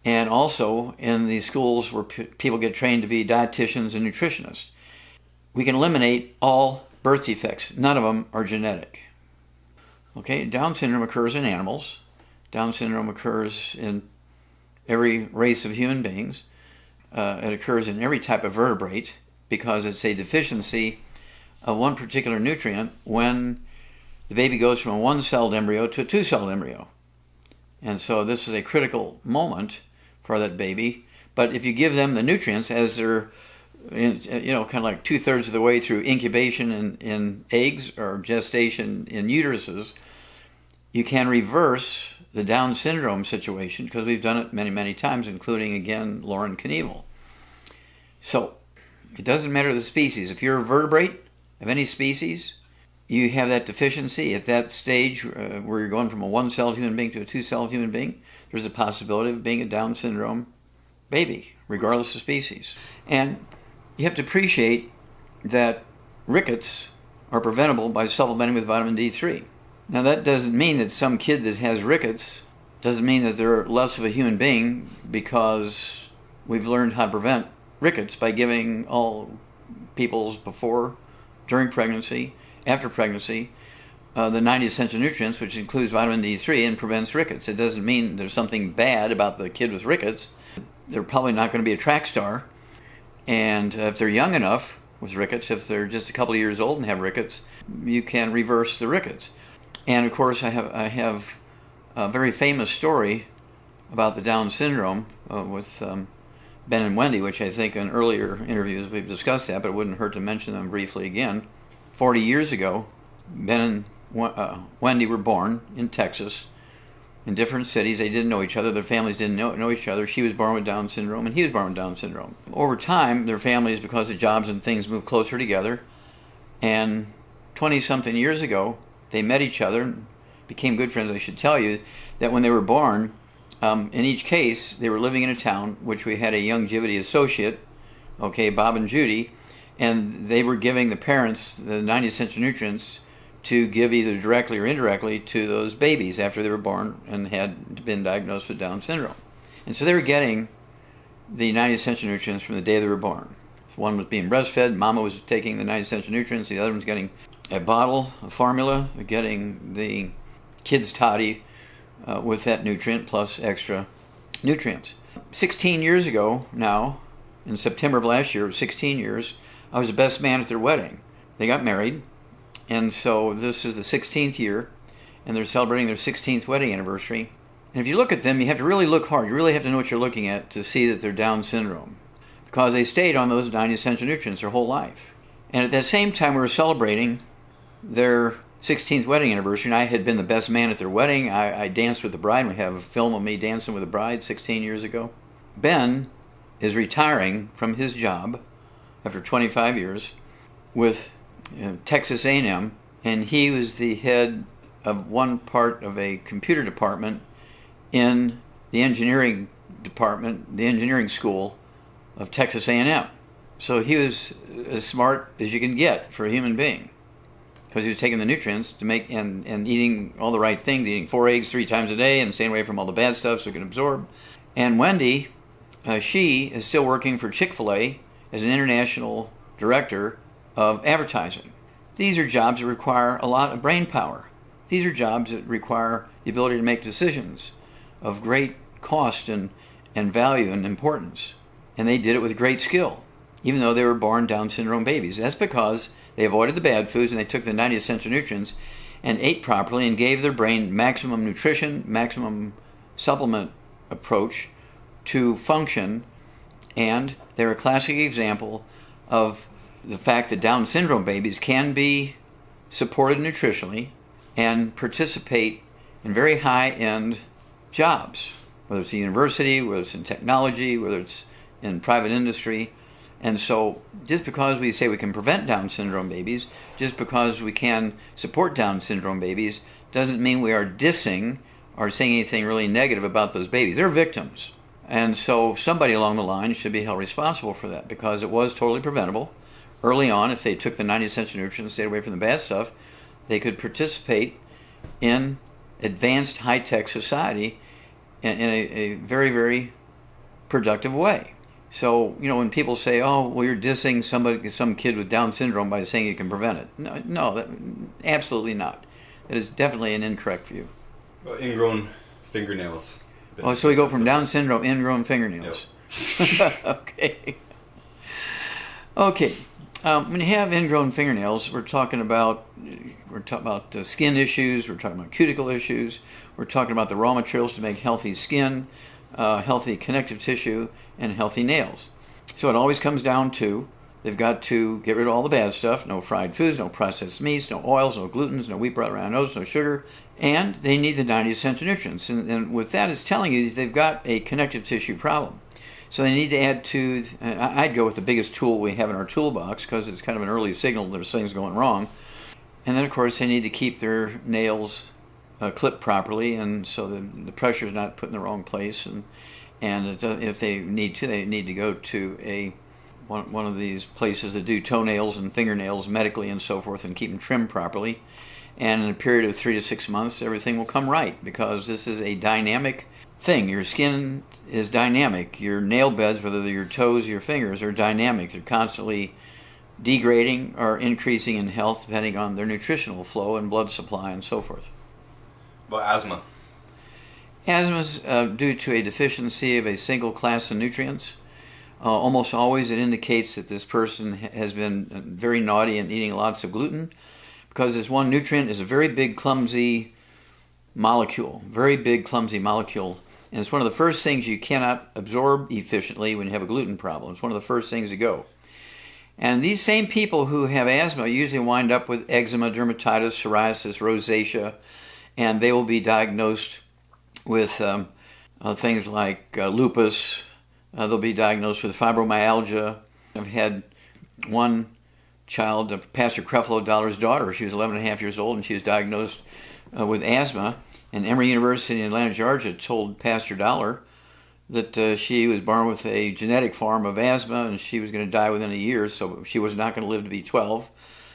and also in the schools where people get trained to be dietitians and nutritionists. We can eliminate all birth defects. None of them are genetic. Okay, Down syndrome occurs in animals. Down syndrome occurs in every race of human beings. It occurs in every type of vertebrate because it's a deficiency of one particular nutrient when the baby goes from a 1-celled embryo to a 2-celled embryo. And so this is a critical moment for that baby. But if you give them the nutrients as they're kind of like 2/3 of the way through incubation in eggs or gestation in uteruses, you can reverse the Down syndrome situation because we've done it many, many times, including, again, Lauren Knievel. So it doesn't matter the species. If you're a vertebrate of any species, you have that deficiency at that stage where you're going from a 1-celled human being to a 2-celled human being, there's a possibility of being a Down syndrome baby, regardless of species. And you have to appreciate that rickets are preventable by supplementing with vitamin D3. Now that doesn't mean that some kid that has rickets doesn't mean that they're less of a human being, because we've learned how to prevent rickets by giving all people's before, during pregnancy, after pregnancy, the 90 essential nutrients, which includes vitamin D3 and prevents rickets. It doesn't mean there's something bad about the kid with rickets. They're probably not going to be a track star. And if they're young enough with rickets, if they're just a couple of years old and have rickets, you can reverse the rickets. And of course, I have a very famous story about the Down syndrome with Ben and Wendy, which I think in earlier interviews we've discussed that, but it wouldn't hurt to mention them briefly again. 40 years ago, Ben and Wendy were born in Texas, in different cities. They didn't know each other. Their families didn't know each other. She was born with Down syndrome, and he was born with Down syndrome. Over time, their families, because of jobs and things, moved closer together. And 20-something years ago, they met each other and became good friends. I should tell you that when they were born, in each case, they were living in a town which we had a longevity associate, Bob and Judy, and they were giving the parents the 90 essential nutrients to give either directly or indirectly to those babies after they were born and had been diagnosed with Down syndrome. And so they were getting the 90 essential nutrients from the day they were born. So one was being breastfed, mama was taking the 90 essential nutrients, the other one was getting a bottle, a formula, getting the kid's toddy with that nutrient plus extra nutrients. 16 years ago now, in September of last year, it was 16 years, I was the best man at their wedding. They got married, and so this is the 16th year, and they're celebrating their 16th wedding anniversary. And if you look at them, you have to really look hard. You really have to know what you're looking at to see that they're Down syndrome, because they stayed on those 9 essential nutrients their whole life. And at that same time, we were celebrating their 16th wedding anniversary, and I had been the best man at their wedding. I danced with the bride. We have a film of me dancing with the bride 16 years ago. Ben is retiring from his job after 25 years with Texas A&M, and he was the head of one part of a computer department in the engineering department, the engineering school of Texas A&M. So he was as smart as you can get for a human being, because he was taking the nutrients to make and eating all the right things, eating 4 eggs 3 times a day and staying away from all the bad stuff so he can absorb. And Wendy, she is still working for Chick-fil-A as an international director of advertising. These are jobs that require a lot of brain power. These are jobs that require the ability to make decisions of great cost and value and importance. And they did it with great skill, even though they were born Down syndrome babies. That's because they avoided the bad foods and they took the 90 essential nutrients and ate properly and gave their brain maximum nutrition, maximum supplement approach to function. And they're a classic example of the fact that Down syndrome babies can be supported nutritionally and participate in very high-end jobs, whether it's a university, whether it's in technology, whether it's in private industry. And so just because we say we can prevent Down syndrome babies, just because we can support Down syndrome babies, doesn't mean we are dissing or saying anything really negative about those babies. They're victims. And so somebody along the line should be held responsible for that, because it was totally preventable. Early on, if they took the 90 essential nutrients and stayed away from the bad stuff, they could participate in advanced high-tech society in a very, very productive way. So, when people say, oh, well, you're dissing some kid with Down syndrome by saying you can prevent it. No, absolutely not. That is definitely an incorrect view. Well, ingrown fingernails. Oh, so we go from Down syndrome, ingrown fingernails. Yep. Okay. When you have ingrown fingernails, we're talking about skin issues. We're talking about cuticle issues. We're talking about the raw materials to make healthy skin, healthy connective tissue, and healthy nails. So it always comes down to they've got to get rid of all the bad stuff. No fried foods, no processed meats, no oils, no glutens, no wheat, bran, around oats, no sugar. And they need the 90 essential nutrients. And with that, it's telling you they've got a connective tissue problem. So they need to add to, I'd go with the biggest tool we have in our toolbox, because it's kind of an early signal there's things going wrong. And then, of course, they need to keep their nails clipped properly, and so the pressure is not put in the wrong place. And if they need to go to one of these places that do toenails and fingernails medically and so forth, and keep them trimmed properly. And in a period of 3 to 6 months, everything will come right, because this is a dynamic thing. Your skin is dynamic. Your nail beds, whether they're your toes or your fingers, are dynamic. They're constantly degrading or increasing in health depending on their nutritional flow and blood supply and so forth. Well, asthma. Asthma is due to a deficiency of a single class of nutrients. Almost always it indicates that this person has been very naughty and eating lots of gluten, because this one nutrient is a very big, clumsy molecule. Very big, clumsy molecule. And it's one of the first things you cannot absorb efficiently when you have a gluten problem. It's one of the first things to go. And these same people who have asthma usually wind up with eczema, dermatitis, psoriasis, rosacea, and they will be diagnosed with things like lupus. They'll be diagnosed with fibromyalgia. I've had one child, Pastor Creflo Dollar's daughter. She was 11 and a half years old, and she was diagnosed with asthma. And Emory University in Atlanta, Georgia, told Pastor Dollar that she was born with a genetic form of asthma, and she was going to die within a year, so she was not going to live to be 12.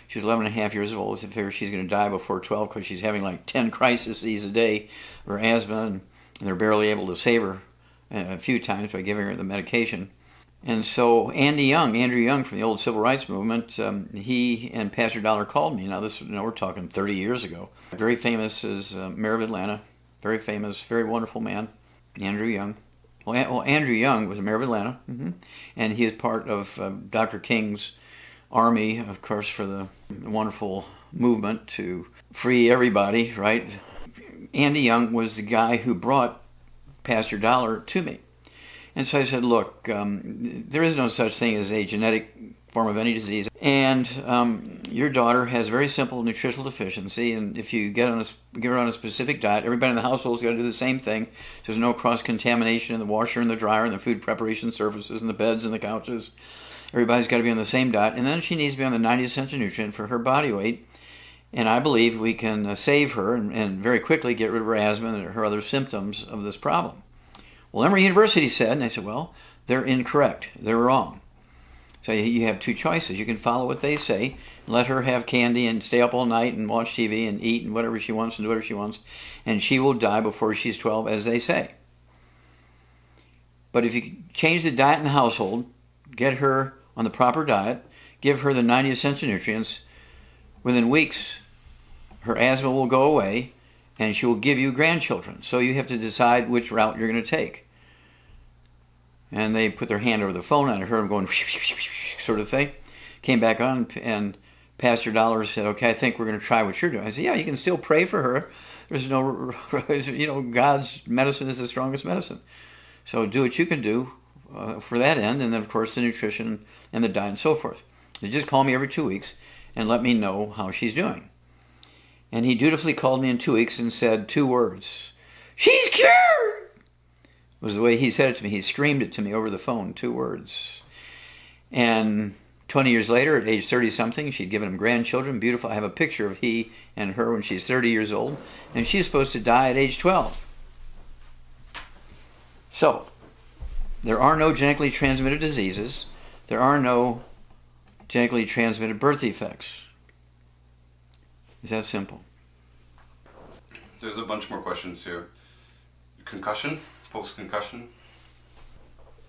She was 11 and a half years old. So figure she's going to die before 12, because she's having like 10 crises a day for asthma, and they're barely able to save her a few times by giving her the medication. And so Andrew Young from the old civil rights movement, he and Pastor Dollar called me. Now we're talking 30 years ago. Very famous as mayor of Atlanta. Very famous, very wonderful man, Andrew Young. Well, Andrew Young was a mayor of Atlanta, and he is part of Dr. King's army, of course, for the wonderful movement to free everybody, right? Andy Young was the guy who brought Pastor Dollar to me. And so I said, look, there is no such thing as a genetic form of any disease. And your daughter has very simple nutritional deficiency, and if you give her on a specific diet, everybody in the household's got to do the same thing. So there's no cross-contamination in the washer and the dryer and the food preparation surfaces and the beds and the couches. Everybody's got to be on the same diet. And then she needs to be on the 90 essential nutrient for her body weight. And I believe we can save her and very quickly get rid of her asthma and her other symptoms of this problem. Well, Emory University said, and I said, well, they're incorrect. They're wrong. So you have two choices. You can follow what they say, let her have candy and stay up all night and watch TV and eat and whatever she wants and do whatever she wants, and she will die before she's 12, as they say. But if you change the diet in the household, get her on the proper diet, give her the 90 essential nutrients, within weeks, her asthma will go away, and she will give you grandchildren. So you have to decide which route you're going to take. And they put their hand over the phone, and I heard them going sort of thing. Came back on, and Pastor Dollar said, okay, I think we're going to try what you're doing. I said, yeah, you can still pray for her. There's no, God's medicine is the strongest medicine. So do what you can do for that end, and then, of course, the nutrition and the diet and so forth. They just call me every 2 weeks and let me know how she's doing. And he dutifully called me in 2 weeks and said 2 words. She's cured! Was the way he said it to me. He screamed it to me over the phone, 2 words. And 20 years later, at age 30-something, she'd given him grandchildren, beautiful. I have a picture of he and her when she's 30 years old, and she's supposed to die at age 12. So, there are no genetically transmitted diseases. There are no genetically transmitted birth defects. It's that simple. There's a bunch more questions here. Concussion? Post-concussion?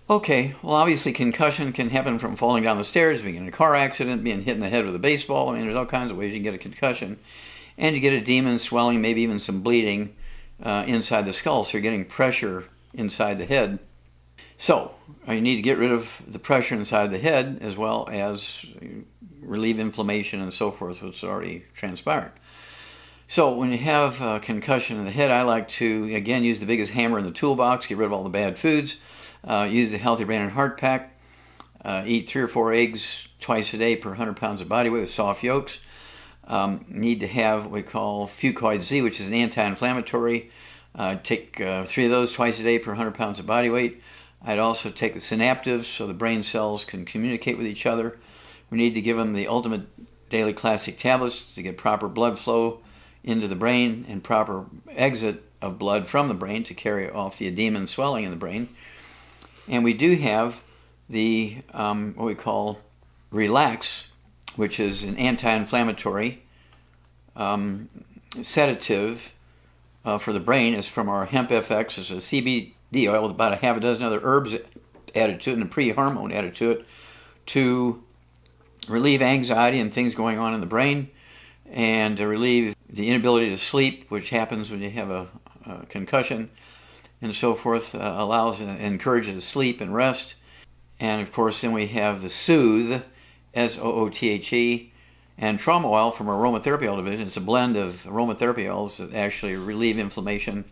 Okay, well, obviously concussion can happen from falling down the stairs, being in a car accident, being hit in the head with a baseball. I mean, there's all kinds of ways you can get a concussion. And you get edema, swelling, maybe even some bleeding inside the skull, so you're getting pressure inside the head. So, you need to get rid of the pressure inside the head, as well as relieve inflammation and so forth, which has already transpired. So when you have concussion in the head, I like to, again, use the biggest hammer in the toolbox, get rid of all the bad foods, use the Healthy Brain and Heart Pack, eat 3 or 4 eggs twice a day per 100 pounds of body weight with soft yolks. Need to have what we call Fucoid Z, which is an anti-inflammatory. Take 3 of those twice a day per 100 pounds of body weight. I'd also take the synaptives so the brain cells can communicate with each other. We need to give them the Ultimate Daily Classic tablets to get proper blood flow into the brain and proper exit of blood from the brain to carry off the edema and swelling in the brain. And we do have the what we call Relax, which is an anti-inflammatory sedative for the brain. It's from our Hemp FX. It's a CBD oil with about a half a dozen other herbs added to it and a pre-hormone added to it to relieve anxiety and things going on in the brain, and to relieve the inability to sleep, which happens when you have a concussion and so forth, allows and encourages sleep and rest. And of course, then we have the Soothe, SOOTHE, and trauma oil from our aromatherapy oil division. It's a blend of aromatherapy oils that actually relieve inflammation.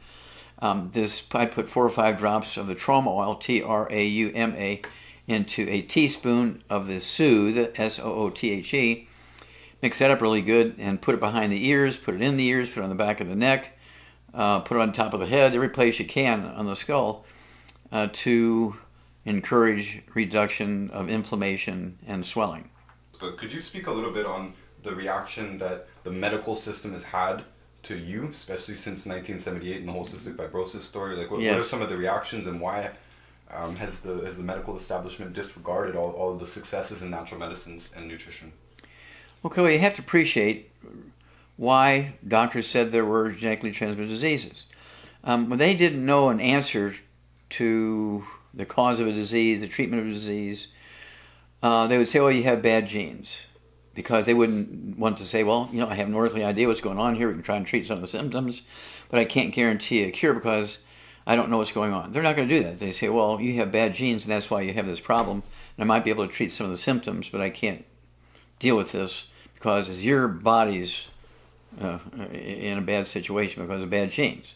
I put 4 or 5 drops of the trauma oil, TRAUMA, into a teaspoon of the Soothe, SOOTHE. Mix that up really good and put it behind the ears, put it in the ears, put it on the back of the neck, put it on top of the head, every place you can on the skull to encourage reduction of inflammation and swelling. But could you speak a little bit on the reaction that the medical system has had to you, especially since 1978 and the whole cystic fibrosis story? Like, what are some of the reactions, and why has the medical establishment disregarded all of the successes in natural medicines and nutrition? Okay, well, you have to appreciate why doctors said there were genetically transmitted diseases. When they didn't know an answer to the cause of a disease, the treatment of a disease, they would say, well, you have bad genes. Because they wouldn't want to say, well, I have no earthly idea what's going on here. We can try and treat some of the symptoms, but I can't guarantee a cure because I don't know what's going on. They're not going to do that. They say, well, you have bad genes and that's why you have this problem. And I might be able to treat some of the symptoms, but I can't deal with this because it's your body's in a bad situation because of bad genes.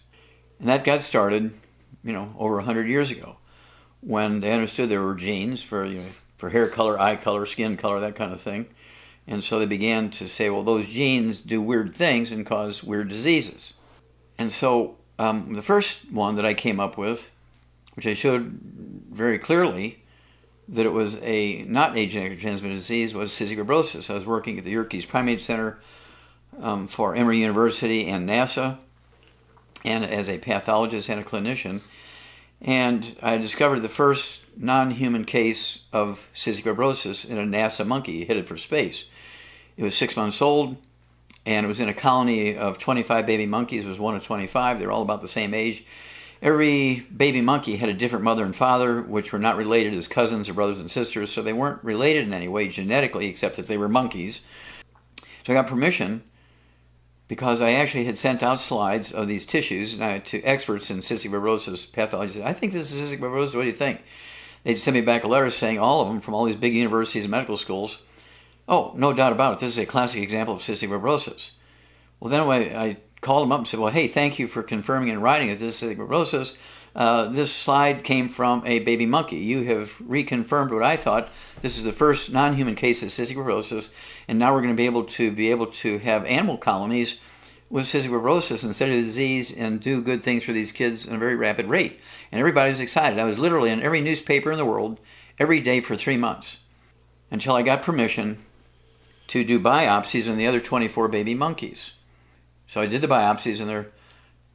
And that got started, over 100 years ago, when they understood there were genes for hair color, eye color, skin color, that kind of thing. And so they began to say, well, those genes do weird things and cause weird diseases. And so the first one that I came up with, which I showed very clearly that it was not a genetically transmitted disease, was cystic fibrosis. I was working at the Yerkes Primate Center for Emory University and NASA, and as a pathologist and a clinician. And I discovered the first non-human case of cystic fibrosis in a NASA monkey headed for space. It was 6 months old, and it was in a colony of 25 baby monkeys. It was 1 of 25. They were all about the same age. Every baby monkey had a different mother and father, which were not related as cousins or brothers and sisters, so they weren't related in any way genetically, except that they were monkeys. So I got permission, because I actually had sent out slides of these tissues to experts in cystic fibrosis pathology. I said, I think this is cystic fibrosis. What do you think? They'd send me back a letter saying, all of them from all these big universities and medical schools, oh, no doubt about it, this is a classic example of cystic fibrosis. Well, then I called them up and said, well, hey, thank you for confirming in writing that this is cystic fibrosis. This slide came from a baby monkey. You have reconfirmed what I thought. This is the first non-human case of cystic fibrosis, and now we're going to be able to have animal colonies with cystic fibrosis instead of disease and do good things for these kids at a very rapid rate. And everybody was excited. I was literally in every newspaper in the world every day for 3 months until I got permission to do biopsies on the other 24 baby monkeys. So I did the biopsies in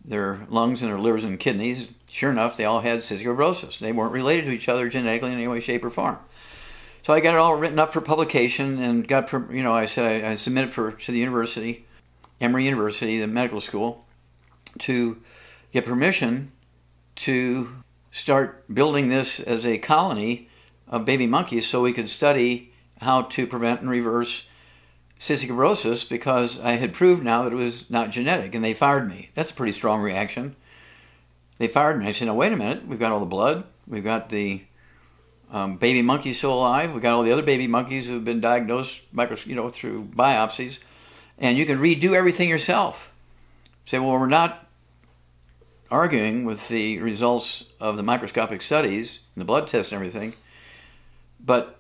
their lungs and their livers and kidneys. Sure enough, they all had cystic fibrosis. They weren't related to each other genetically in any way, shape, or form. So I got it all written up for publication and got, I said I submitted to the university, Emory University, the medical school, to get permission to start building this as a colony of baby monkeys so we could study how to prevent and reverse cystic fibrosis, because I had proved now that it was not genetic, and they fired me. That's a pretty strong reaction. They fired me. I said, now wait a minute, we've got all the blood, we've got the baby monkeys still alive, we've got all the other baby monkeys who have been diagnosed through biopsies, and you can redo everything yourself. Say, well, we're not arguing with the results of the microscopic studies and the blood tests and everything, but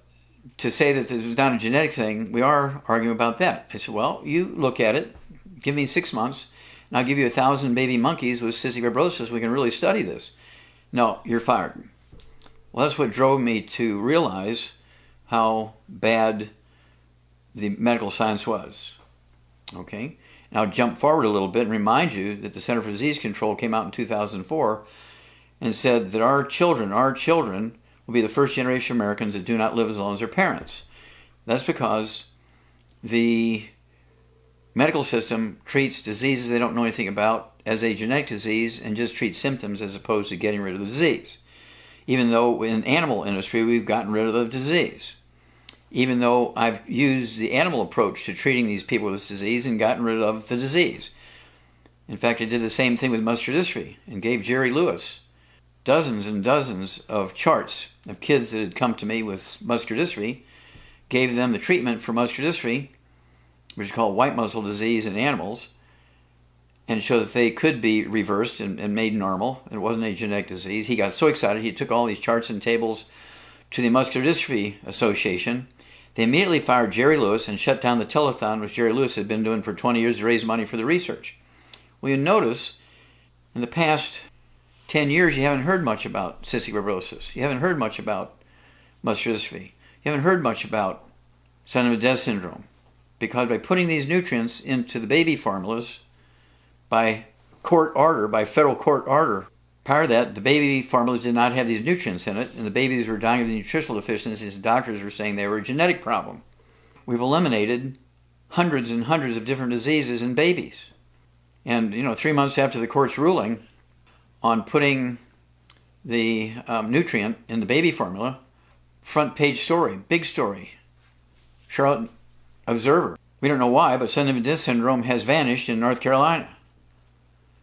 to say that this is not a genetic thing, we are arguing about that. I said, well, you look at it, give me 6 months, and I'll give you 1,000 baby monkeys with cystic fibrosis. We can really study this. No, you're fired. Well, that's what drove me to realize how bad the medical science was. Okay? Now jump forward a little bit and remind you that the Center for Disease Control came out in 2004 and said that our children will be the first generation of Americans that do not live as long as their parents. That's because the medical system treats diseases they don't know anything about as a genetic disease and just treats symptoms as opposed to getting rid of the disease. Even though in animal industry we've gotten rid of the disease. Even though I've used the animal approach to treating these people with this disease and gotten rid of the disease. In fact, I did the same thing with muscular dystrophy and gave Jerry Lewis dozens and dozens of charts of kids that had come to me with muscular dystrophy, gave them the treatment for muscular dystrophy, which is called white muscle disease in animals, and showed that they could be reversed and made normal. It wasn't a genetic disease. He got so excited, he took all these charts and tables to the Muscular Dystrophy Association. They immediately fired Jerry Lewis and shut down the telethon, which Jerry Lewis had been doing for 20 years to raise money for the research. Well, you notice in the past 10 years, you haven't heard much about cystic fibrosis. You haven't heard much about muscular dystrophy. You haven't heard much about Sennenfeld syndrome. Because by putting these nutrients into the baby formulas by federal court order, prior to that, the baby formulas did not have these nutrients in it, and the babies were dying of nutritional deficiencies, and doctors were saying they were a genetic problem. We've eliminated hundreds and hundreds of different diseases in babies. And, 3 months after the court's ruling on putting the nutrient in the baby formula, front page story, big story. Charlotte Observer. We don't know why, but Sennenfeld syndrome has vanished in North Carolina.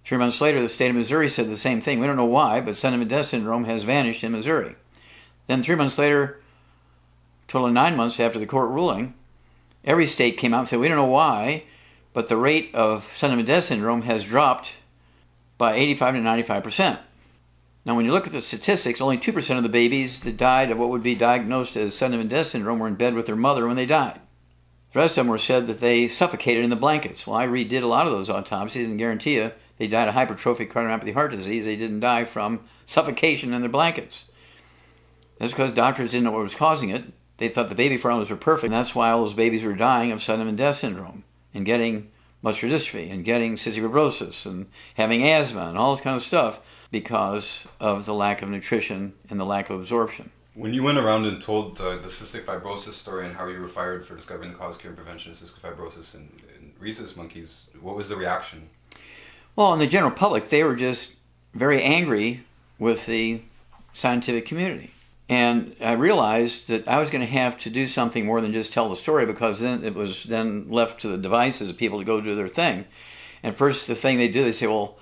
3 months later, the state of Missouri said the same thing. We don't know why, but sentiment death syndrome has vanished in Missouri. Then 3 months later, total of 9 months after the court ruling, every state came out and said, we don't know why, but the rate of sentiment death syndrome has dropped by 85 to 95%. Now, when you look at the statistics, only 2% of the babies that died of what would be diagnosed as sentiment death syndrome were in bed with their mother when they died. The rest of them were said that they suffocated in the blankets. Well, I redid a lot of those autopsies and guarantee you they died of hypertrophic cardiomyopathy heart disease. They didn't die from suffocation in their blankets. That's because doctors didn't know what was causing it. They thought the baby formulas were perfect, and that's why all those babies were dying of sentiment death syndrome and getting muscular dystrophy and getting cystic fibrosis and having asthma and all this kind of stuff because of the lack of nutrition and the lack of absorption. When you went around and told the cystic fibrosis story and how you were fired for discovering the cause, cure, and prevention of cystic fibrosis in rhesus monkeys, what was the reaction? Well, in the general public, they were just very angry with the scientific community. And I realized that I was going to have to do something more than just tell the story, because then it was then left to the devices of people to go do their thing. And first, the thing they do, they say, well,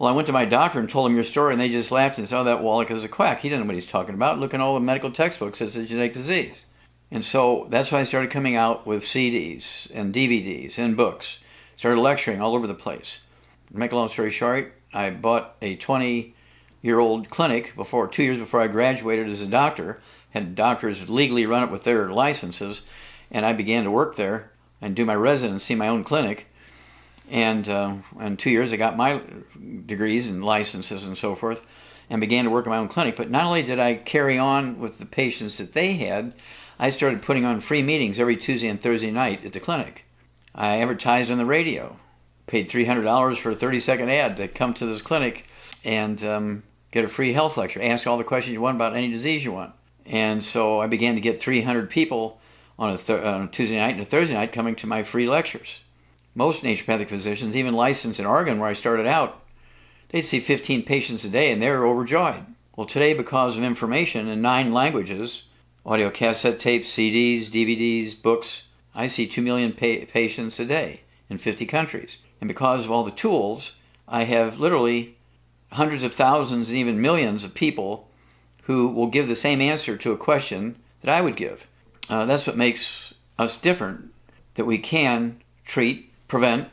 I went to my doctor and told him your story, and they just laughed and said, oh, that Wallach is a quack. He doesn't know what he's talking about. Look at all the medical textbooks. It's a genetic disease. And so that's why I started coming out with CDs and DVDs and books. Started lecturing all over the place. To make a long story short, I bought a 20-year-old clinic 2 years before I graduated as a doctor. Had doctors legally run it with their licenses, and I began to work there and do my residency, my own clinic. And in 2 years, I got my degrees and licenses and so forth, and began to work in my own clinic. But not only did I carry on with the patients that they had, I started putting on free meetings every Tuesday and Thursday night at the clinic. I advertised on the radio, paid $300 for a 30-second ad to come to this clinic and get a free health lecture, ask all the questions you want about any disease you want. And so I began to get 300 people on a Tuesday night and a Thursday night coming to my free lectures. Most naturopathic physicians, even licensed in Oregon where I started out, they'd see 15 patients a day and they were overjoyed. Well, today, because of information in 9 languages, audio cassette tapes, CDs, DVDs, books, I see 2 million patients a day in 50 countries. And because of all the tools, I have literally hundreds of thousands and even millions of people who will give the same answer to a question that I would give. That's what makes us different, that we can treat, prevent,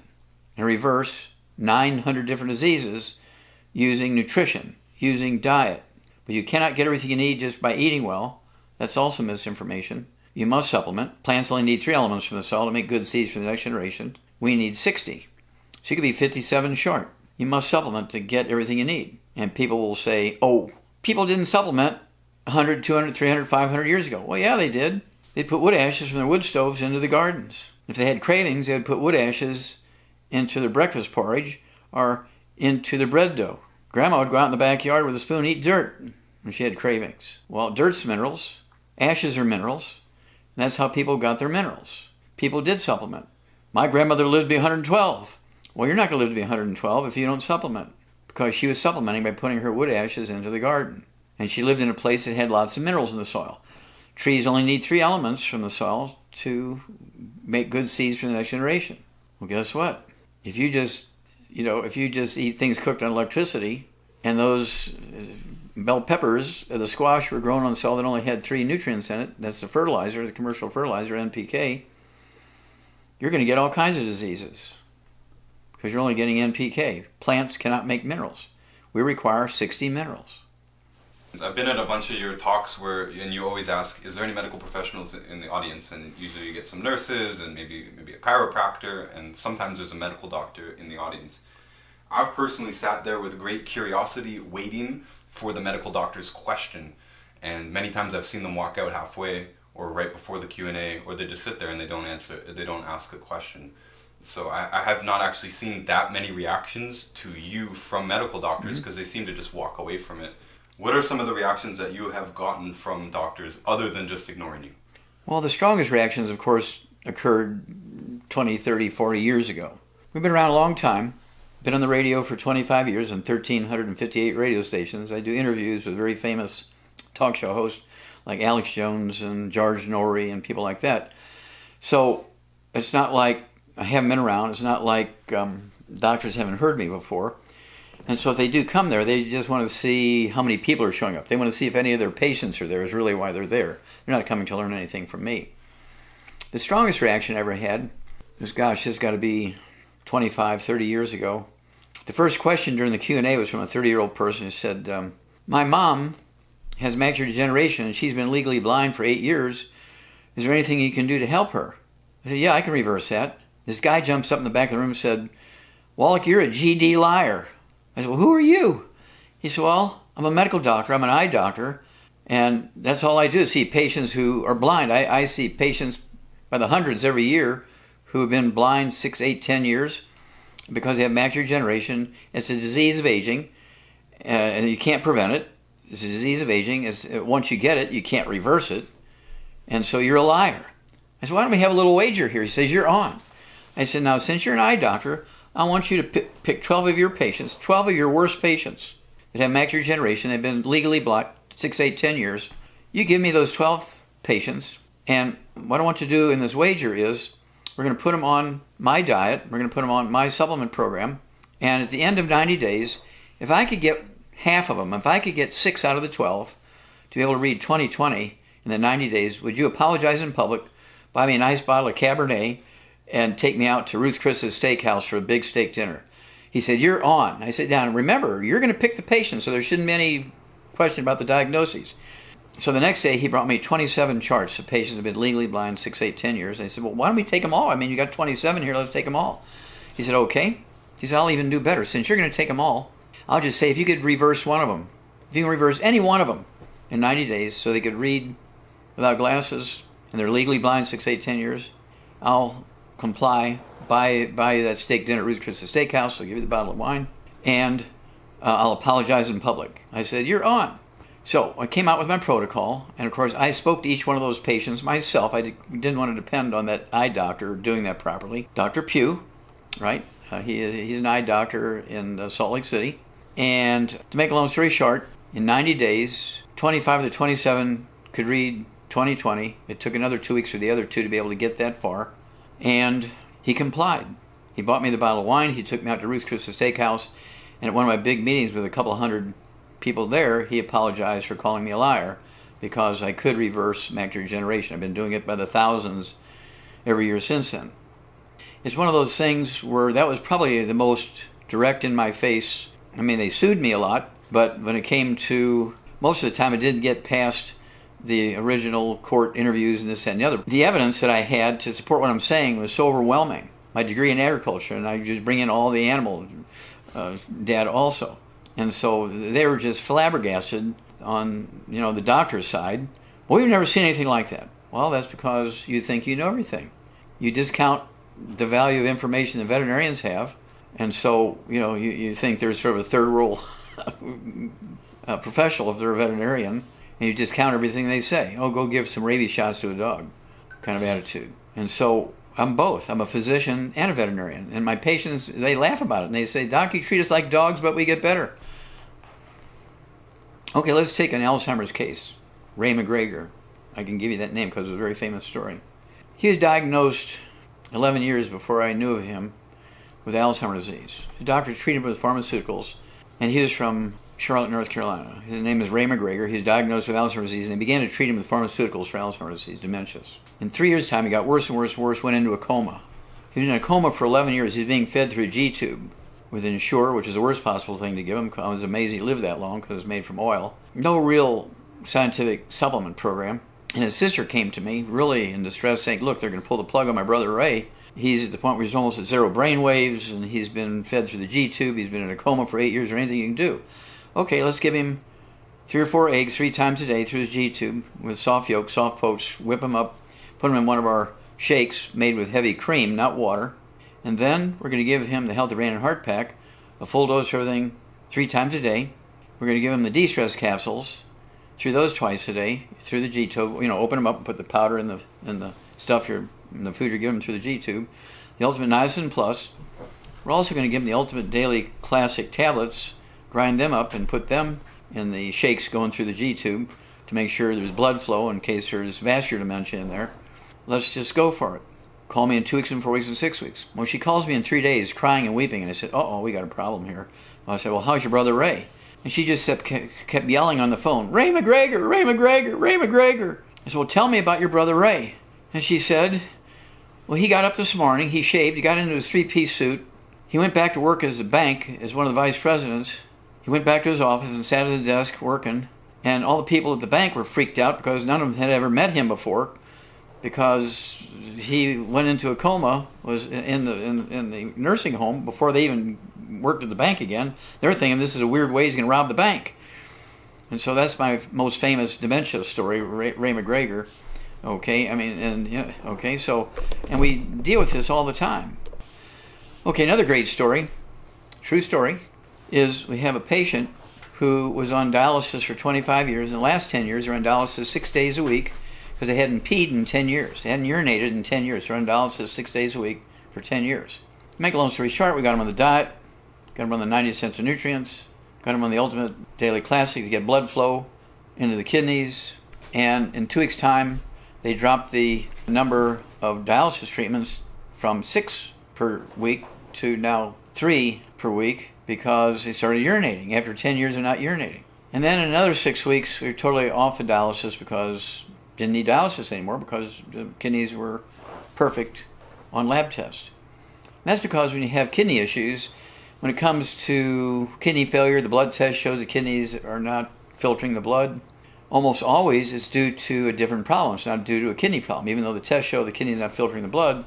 and reverse 900 different diseases using nutrition, using diet. But you cannot get everything you need just by eating well. That's also misinformation. You must supplement. Plants only need 3 elements from the soil to make good seeds for the next generation. We need 60. So you could be 57 short. You must supplement to get everything you need. And people will say, oh, people didn't supplement 100, 200, 300, 500 years ago. Well, yeah, they did. They'd put wood ashes from their wood stoves into the gardens. If they had cravings, they would put wood ashes into their breakfast porridge or into their bread dough. Grandma would go out in the backyard with a spoon and eat dirt when she had cravings. Well, dirt's minerals. Ashes are minerals. And that's how people got their minerals. People did supplement. My grandmother lived to be 112. Well, you're not going to live to be 112 if you don't supplement, because she was supplementing by putting her wood ashes into the garden. And she lived in a place that had lots of minerals in the soil. Trees only need 3 elements from the soil to make good seeds for the next generation. Well, guess what? If you just eat things cooked on electricity, and those bell peppers, the squash, were grown on soil that only had 3 nutrients in it, that's the fertilizer, the commercial fertilizer, NPK, you're going to get all kinds of diseases because you're only getting NPK. Plants cannot make minerals. We require 60 minerals. I've been at a bunch of your talks and you always ask, is there any medical professionals in the audience? And usually you get some nurses and maybe a chiropractor, and sometimes there's a medical doctor in the audience. I've personally sat there with great curiosity waiting for the medical doctor's question, and many times I've seen them walk out halfway or right before the Q&A, or they just sit there and they don't ask a question. So I have not actually seen that many reactions to you from medical doctors, because they seem to just walk away from it. What are some of the reactions that you have gotten from doctors other than just ignoring you? Well, the strongest reactions, of course, occurred 20, 30, 40 years ago. We've been around a long time. Been on the radio for 25 years on 1,358 radio stations. I do interviews with very famous talk show hosts like Alex Jones and George Norrie and people like that. So it's not like I haven't been around. It's not like doctors haven't heard me before. And so if they do come there, they just want to see how many people are showing up. They want to see if any of their patients are there is really why they're there. They're not coming to learn anything from me. The strongest reaction I ever had was, gosh, this has got to be 25, 30 years ago. The first question during the Q&A was from a 30-year-old person who said, my mom has macular degeneration and she's been legally blind for 8 years. Is there anything you can do to help her? I said, yeah, I can reverse that. This guy jumps up in the back of the room and said, Wallach, you're a GD liar. I said, well, who are you? He said, well, I'm a medical doctor. I'm an eye doctor. And that's all I do, see patients who are blind. I see patients by the hundreds every year who have been blind 6, 8, 10 years because they have macular degeneration. It's a disease of aging, and you can't prevent it. It's a disease of aging. Once you get it, you can't reverse it. And so you're a liar. I said, why don't we have a little wager here? He says, you're on. I said, now, since you're an eye doctor, I want you to pick 12 of your patients, 12 of your worst patients that have macular degeneration. They've been legally blind 6, 8, 10 years. You give me those 12 patients, and what I want to do in this wager is we're going to put them on my diet. We're going to put them on my supplement program. And at the end of 90 days, if I could get half of them, if I could get 6 out of the 12 to be able to read 20/20 in the 90 days, would you apologize in public, buy me a nice bottle of Cabernet, and take me out to Ruth Chris's steakhouse for a big steak dinner? He said, you're on. I said, now remember, you're going to pick the patient, so there shouldn't be any question about the diagnoses. So the next day, he brought me 27 charts of patients who have been legally blind 6, 8, 10 years. I said, well, why don't we take them all? I mean, you got 27 here, let's take them all. He said, okay. He said, I'll even do better. Since you're going to take them all, I'll just say if you could reverse one of them, if you can reverse any one of them in 90 days so they could read without glasses and they're legally blind 6, 8, 10 years, I'll comply, buy that steak dinner at Ruth Chris's Steakhouse, I'll give you the bottle of wine, and I'll apologize in public. I said, you're on. So I came out with my protocol, and of course I spoke to each one of those patients myself. I didn't want to depend on that eye doctor doing that properly. Dr. Pugh, right? He's an eye doctor in Salt Lake City. And to make a long story short, in 90 days, 25 of the 27 could read 20/20. It took another 2 weeks for the other 2 to be able to get that far. And he complied. He bought me the bottle of wine. He took me out to Ruth Chris's Steakhouse. And at one of my big meetings with a couple of hundred people there, he apologized for calling me a liar because I could reverse macular degeneration. I've been doing it by the thousands every year since then. It's one of those things where that was probably the most direct in my face. I mean, they sued me a lot, but when it came to, most of the time it didn't get past the original court interviews and this, that, and the other. The evidence that I had to support what I'm saying was so overwhelming. My degree in agriculture, and I just bring in all the animal data also. And so they were just flabbergasted on, the doctor's side. Well, we've never seen anything like that. Well, that's because you think you know everything. You discount the value of information the veterinarians have, and so, you think there's sort of a third world professional if they're a veterinarian, and you discount everything they say. Oh, go give some rabies shots to a dog kind of attitude. And so I'm both. I'm a physician and a veterinarian. And my patients, they laugh about it, and they say, Doc, you treat us like dogs, but we get better. Okay, let's take an Alzheimer's case. Ray McGregor. I can give you that name because it's a very famous story. He was diagnosed 11 years before I knew of him with Alzheimer's disease. The doctor treated him with pharmaceuticals, and he was from Charlotte, North Carolina. His name is Ray McGregor. He was diagnosed with Alzheimer's disease, and they began to treat him with pharmaceuticals for Alzheimer's disease, dementias. In 3 years' time, he got worse and worse and worse, went into a coma. He was in a coma for 11 years. He was being fed through G-tube with Ensure, which is the worst possible thing to give him. I was amazed he lived that long because it was made from oil. No real scientific supplement program. And his sister came to me, really in distress, saying, look, they're going to pull the plug on my brother Ray. He's at the point where he's almost at 0 brain waves, and he's been fed through the G-tube. He's been in a coma for 8 years, or anything you can do. Okay, let's give him 3 or 4 eggs 3 times a day through his G-tube with soft yolk, soft poach, whip them up, put them in one of our shakes made with heavy cream, not water. And then we're going to give him the Healthy Brain and Heart Pack, a full dose of everything 3 times a day. We're going to give him the de-stress capsules, through those twice a day, through the G-tube. Open them up and put the powder in the stuff in the food you're giving them through the G-tube. The Ultimate Niacin Plus. We're also going to give them the Ultimate Daily Classic tablets, grind them up and put them in the shakes going through the G-tube to make sure there's blood flow in case there's vascular dementia in there. Let's just go for it. Call me in 2 weeks and 4 weeks and 6 weeks. Well, she calls me in 3 days crying and weeping, and I said, uh-oh, we got a problem here. Well, I said, well, how's your brother Ray? And she just kept yelling on the phone, Ray McGregor, Ray McGregor, Ray McGregor. I said, well, tell me about your brother Ray. And she said, well, he got up this morning, he shaved, he got into his 3-piece suit, he went back to work as a bank, as one of the vice presidents. He went back to his office and sat at the desk working, and all the people at the bank were freaked out because none of them had ever met him before, because he went into a coma, was in the nursing home before they even worked at the bank again. They were thinking this is a weird way he's going to rob the bank. And so that's my most famous dementia story, Ray McGregor. Okay, I mean, and yeah, okay, so, and we deal with this all the time. Okay, another great story, true story, is we have a patient who was on dialysis for 25 years. In the last 10 years, they're on dialysis 6 days a week because they hadn't peed in 10 years. They hadn't urinated in 10 years. They're on dialysis 6 days a week for 10 years. To make a long story short, we got them on the diet, got them on the 90 essential nutrients, got them on the Ultimate Daily Classic to get blood flow into the kidneys, and in 2 weeks' time, they dropped the number of dialysis treatments from 6 per week to now 3 per week because they started urinating after 10 years of not urinating. And then in another 6 weeks, we were totally off of dialysis because didn't need dialysis anymore because the kidneys were perfect on lab tests. And that's because when you have kidney issues, when it comes to kidney failure, the blood test shows the kidneys are not filtering the blood. Almost always it's due to a different problem. It's not due to a kidney problem. Even though the tests show the kidneys not filtering the blood,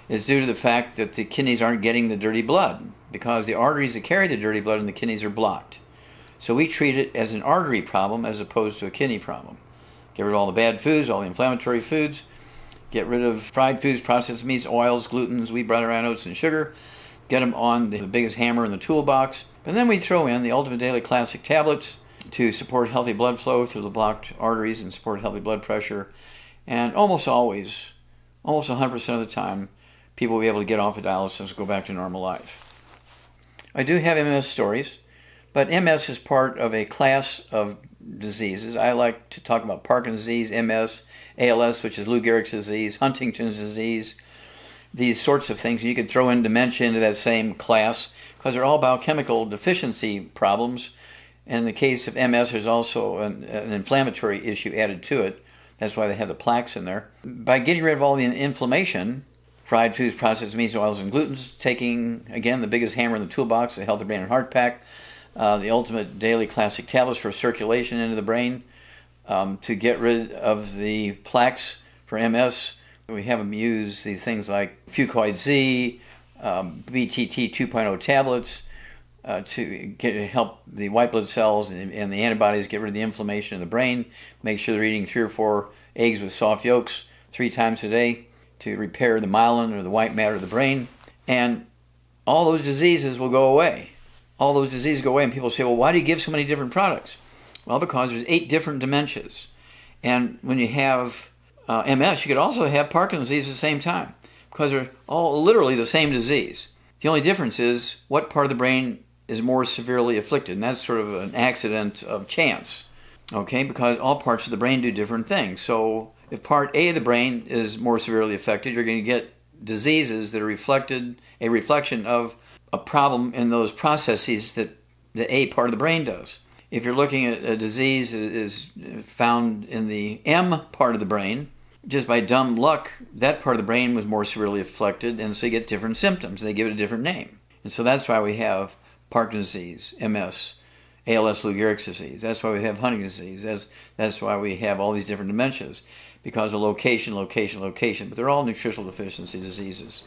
it's due to the fact that the kidneys aren't getting the dirty blood because the arteries that carry the dirty blood in the kidneys are blocked. So we treat it as an artery problem as opposed to a kidney problem. Get rid of all the bad foods, all the inflammatory foods. Get rid of fried foods, processed meats, oils, glutens, wheat, butter, oats, and sugar. Get them on the biggest hammer in the toolbox. And then we throw in the Ultimate Daily Classic tablets to support healthy blood flow through the blocked arteries and support healthy blood pressure. And almost always, almost 100% of the time, people will be able to get off of dialysis and go back to normal life. I do have MS stories, but MS is part of a class of diseases. I like to talk about Parkinson's disease, MS, ALS, which is Lou Gehrig's disease, Huntington's disease, these sorts of things. You could throw in dementia into that same class because they're all biochemical deficiency problems. And in the case of MS, there's also an inflammatory issue added to it. That's why they have the plaques in there. By getting rid of all the inflammation, fried foods, processed meats, oils, and glutens, taking, again, the biggest hammer in the toolbox, the Healthy Brain and Heart Pack, the Ultimate Daily Classic tablets for circulation into the brain, to get rid of the plaques for MS. We have them use these things like Fucoid Z, BTT 2.0 tablets to help the white blood cells and the antibodies get rid of the inflammation in the brain. Make sure they're eating 3 or 4 eggs with soft yolks 3 times a day to repair the myelin or the white matter of the brain. And all those diseases will go away. All those diseases go away, and people say, well, why do you give so many different products? Well, because there's 8 different dementias. And when you have MS, you could also have Parkinson's disease at the same time because they're all literally the same disease. The only difference is what part of the brain is more severely afflicted, and that's sort of an accident of chance, okay, because all parts of the brain do different things. So if part A of the brain is more severely affected, you're going to get diseases that are a reflection of a problem in those processes that the A part of the brain does. If you're looking at a disease that is found in the M part of the brain, just by dumb luck, that part of the brain was more severely affected, and so you get different symptoms. They give it a different name. And so that's why we have Parkinson's disease, MS, ALS, Lou Gehrig's disease. That's why we have Huntington's disease. That's why we have all these different dementias, because of location. But they're all nutritional deficiency diseases.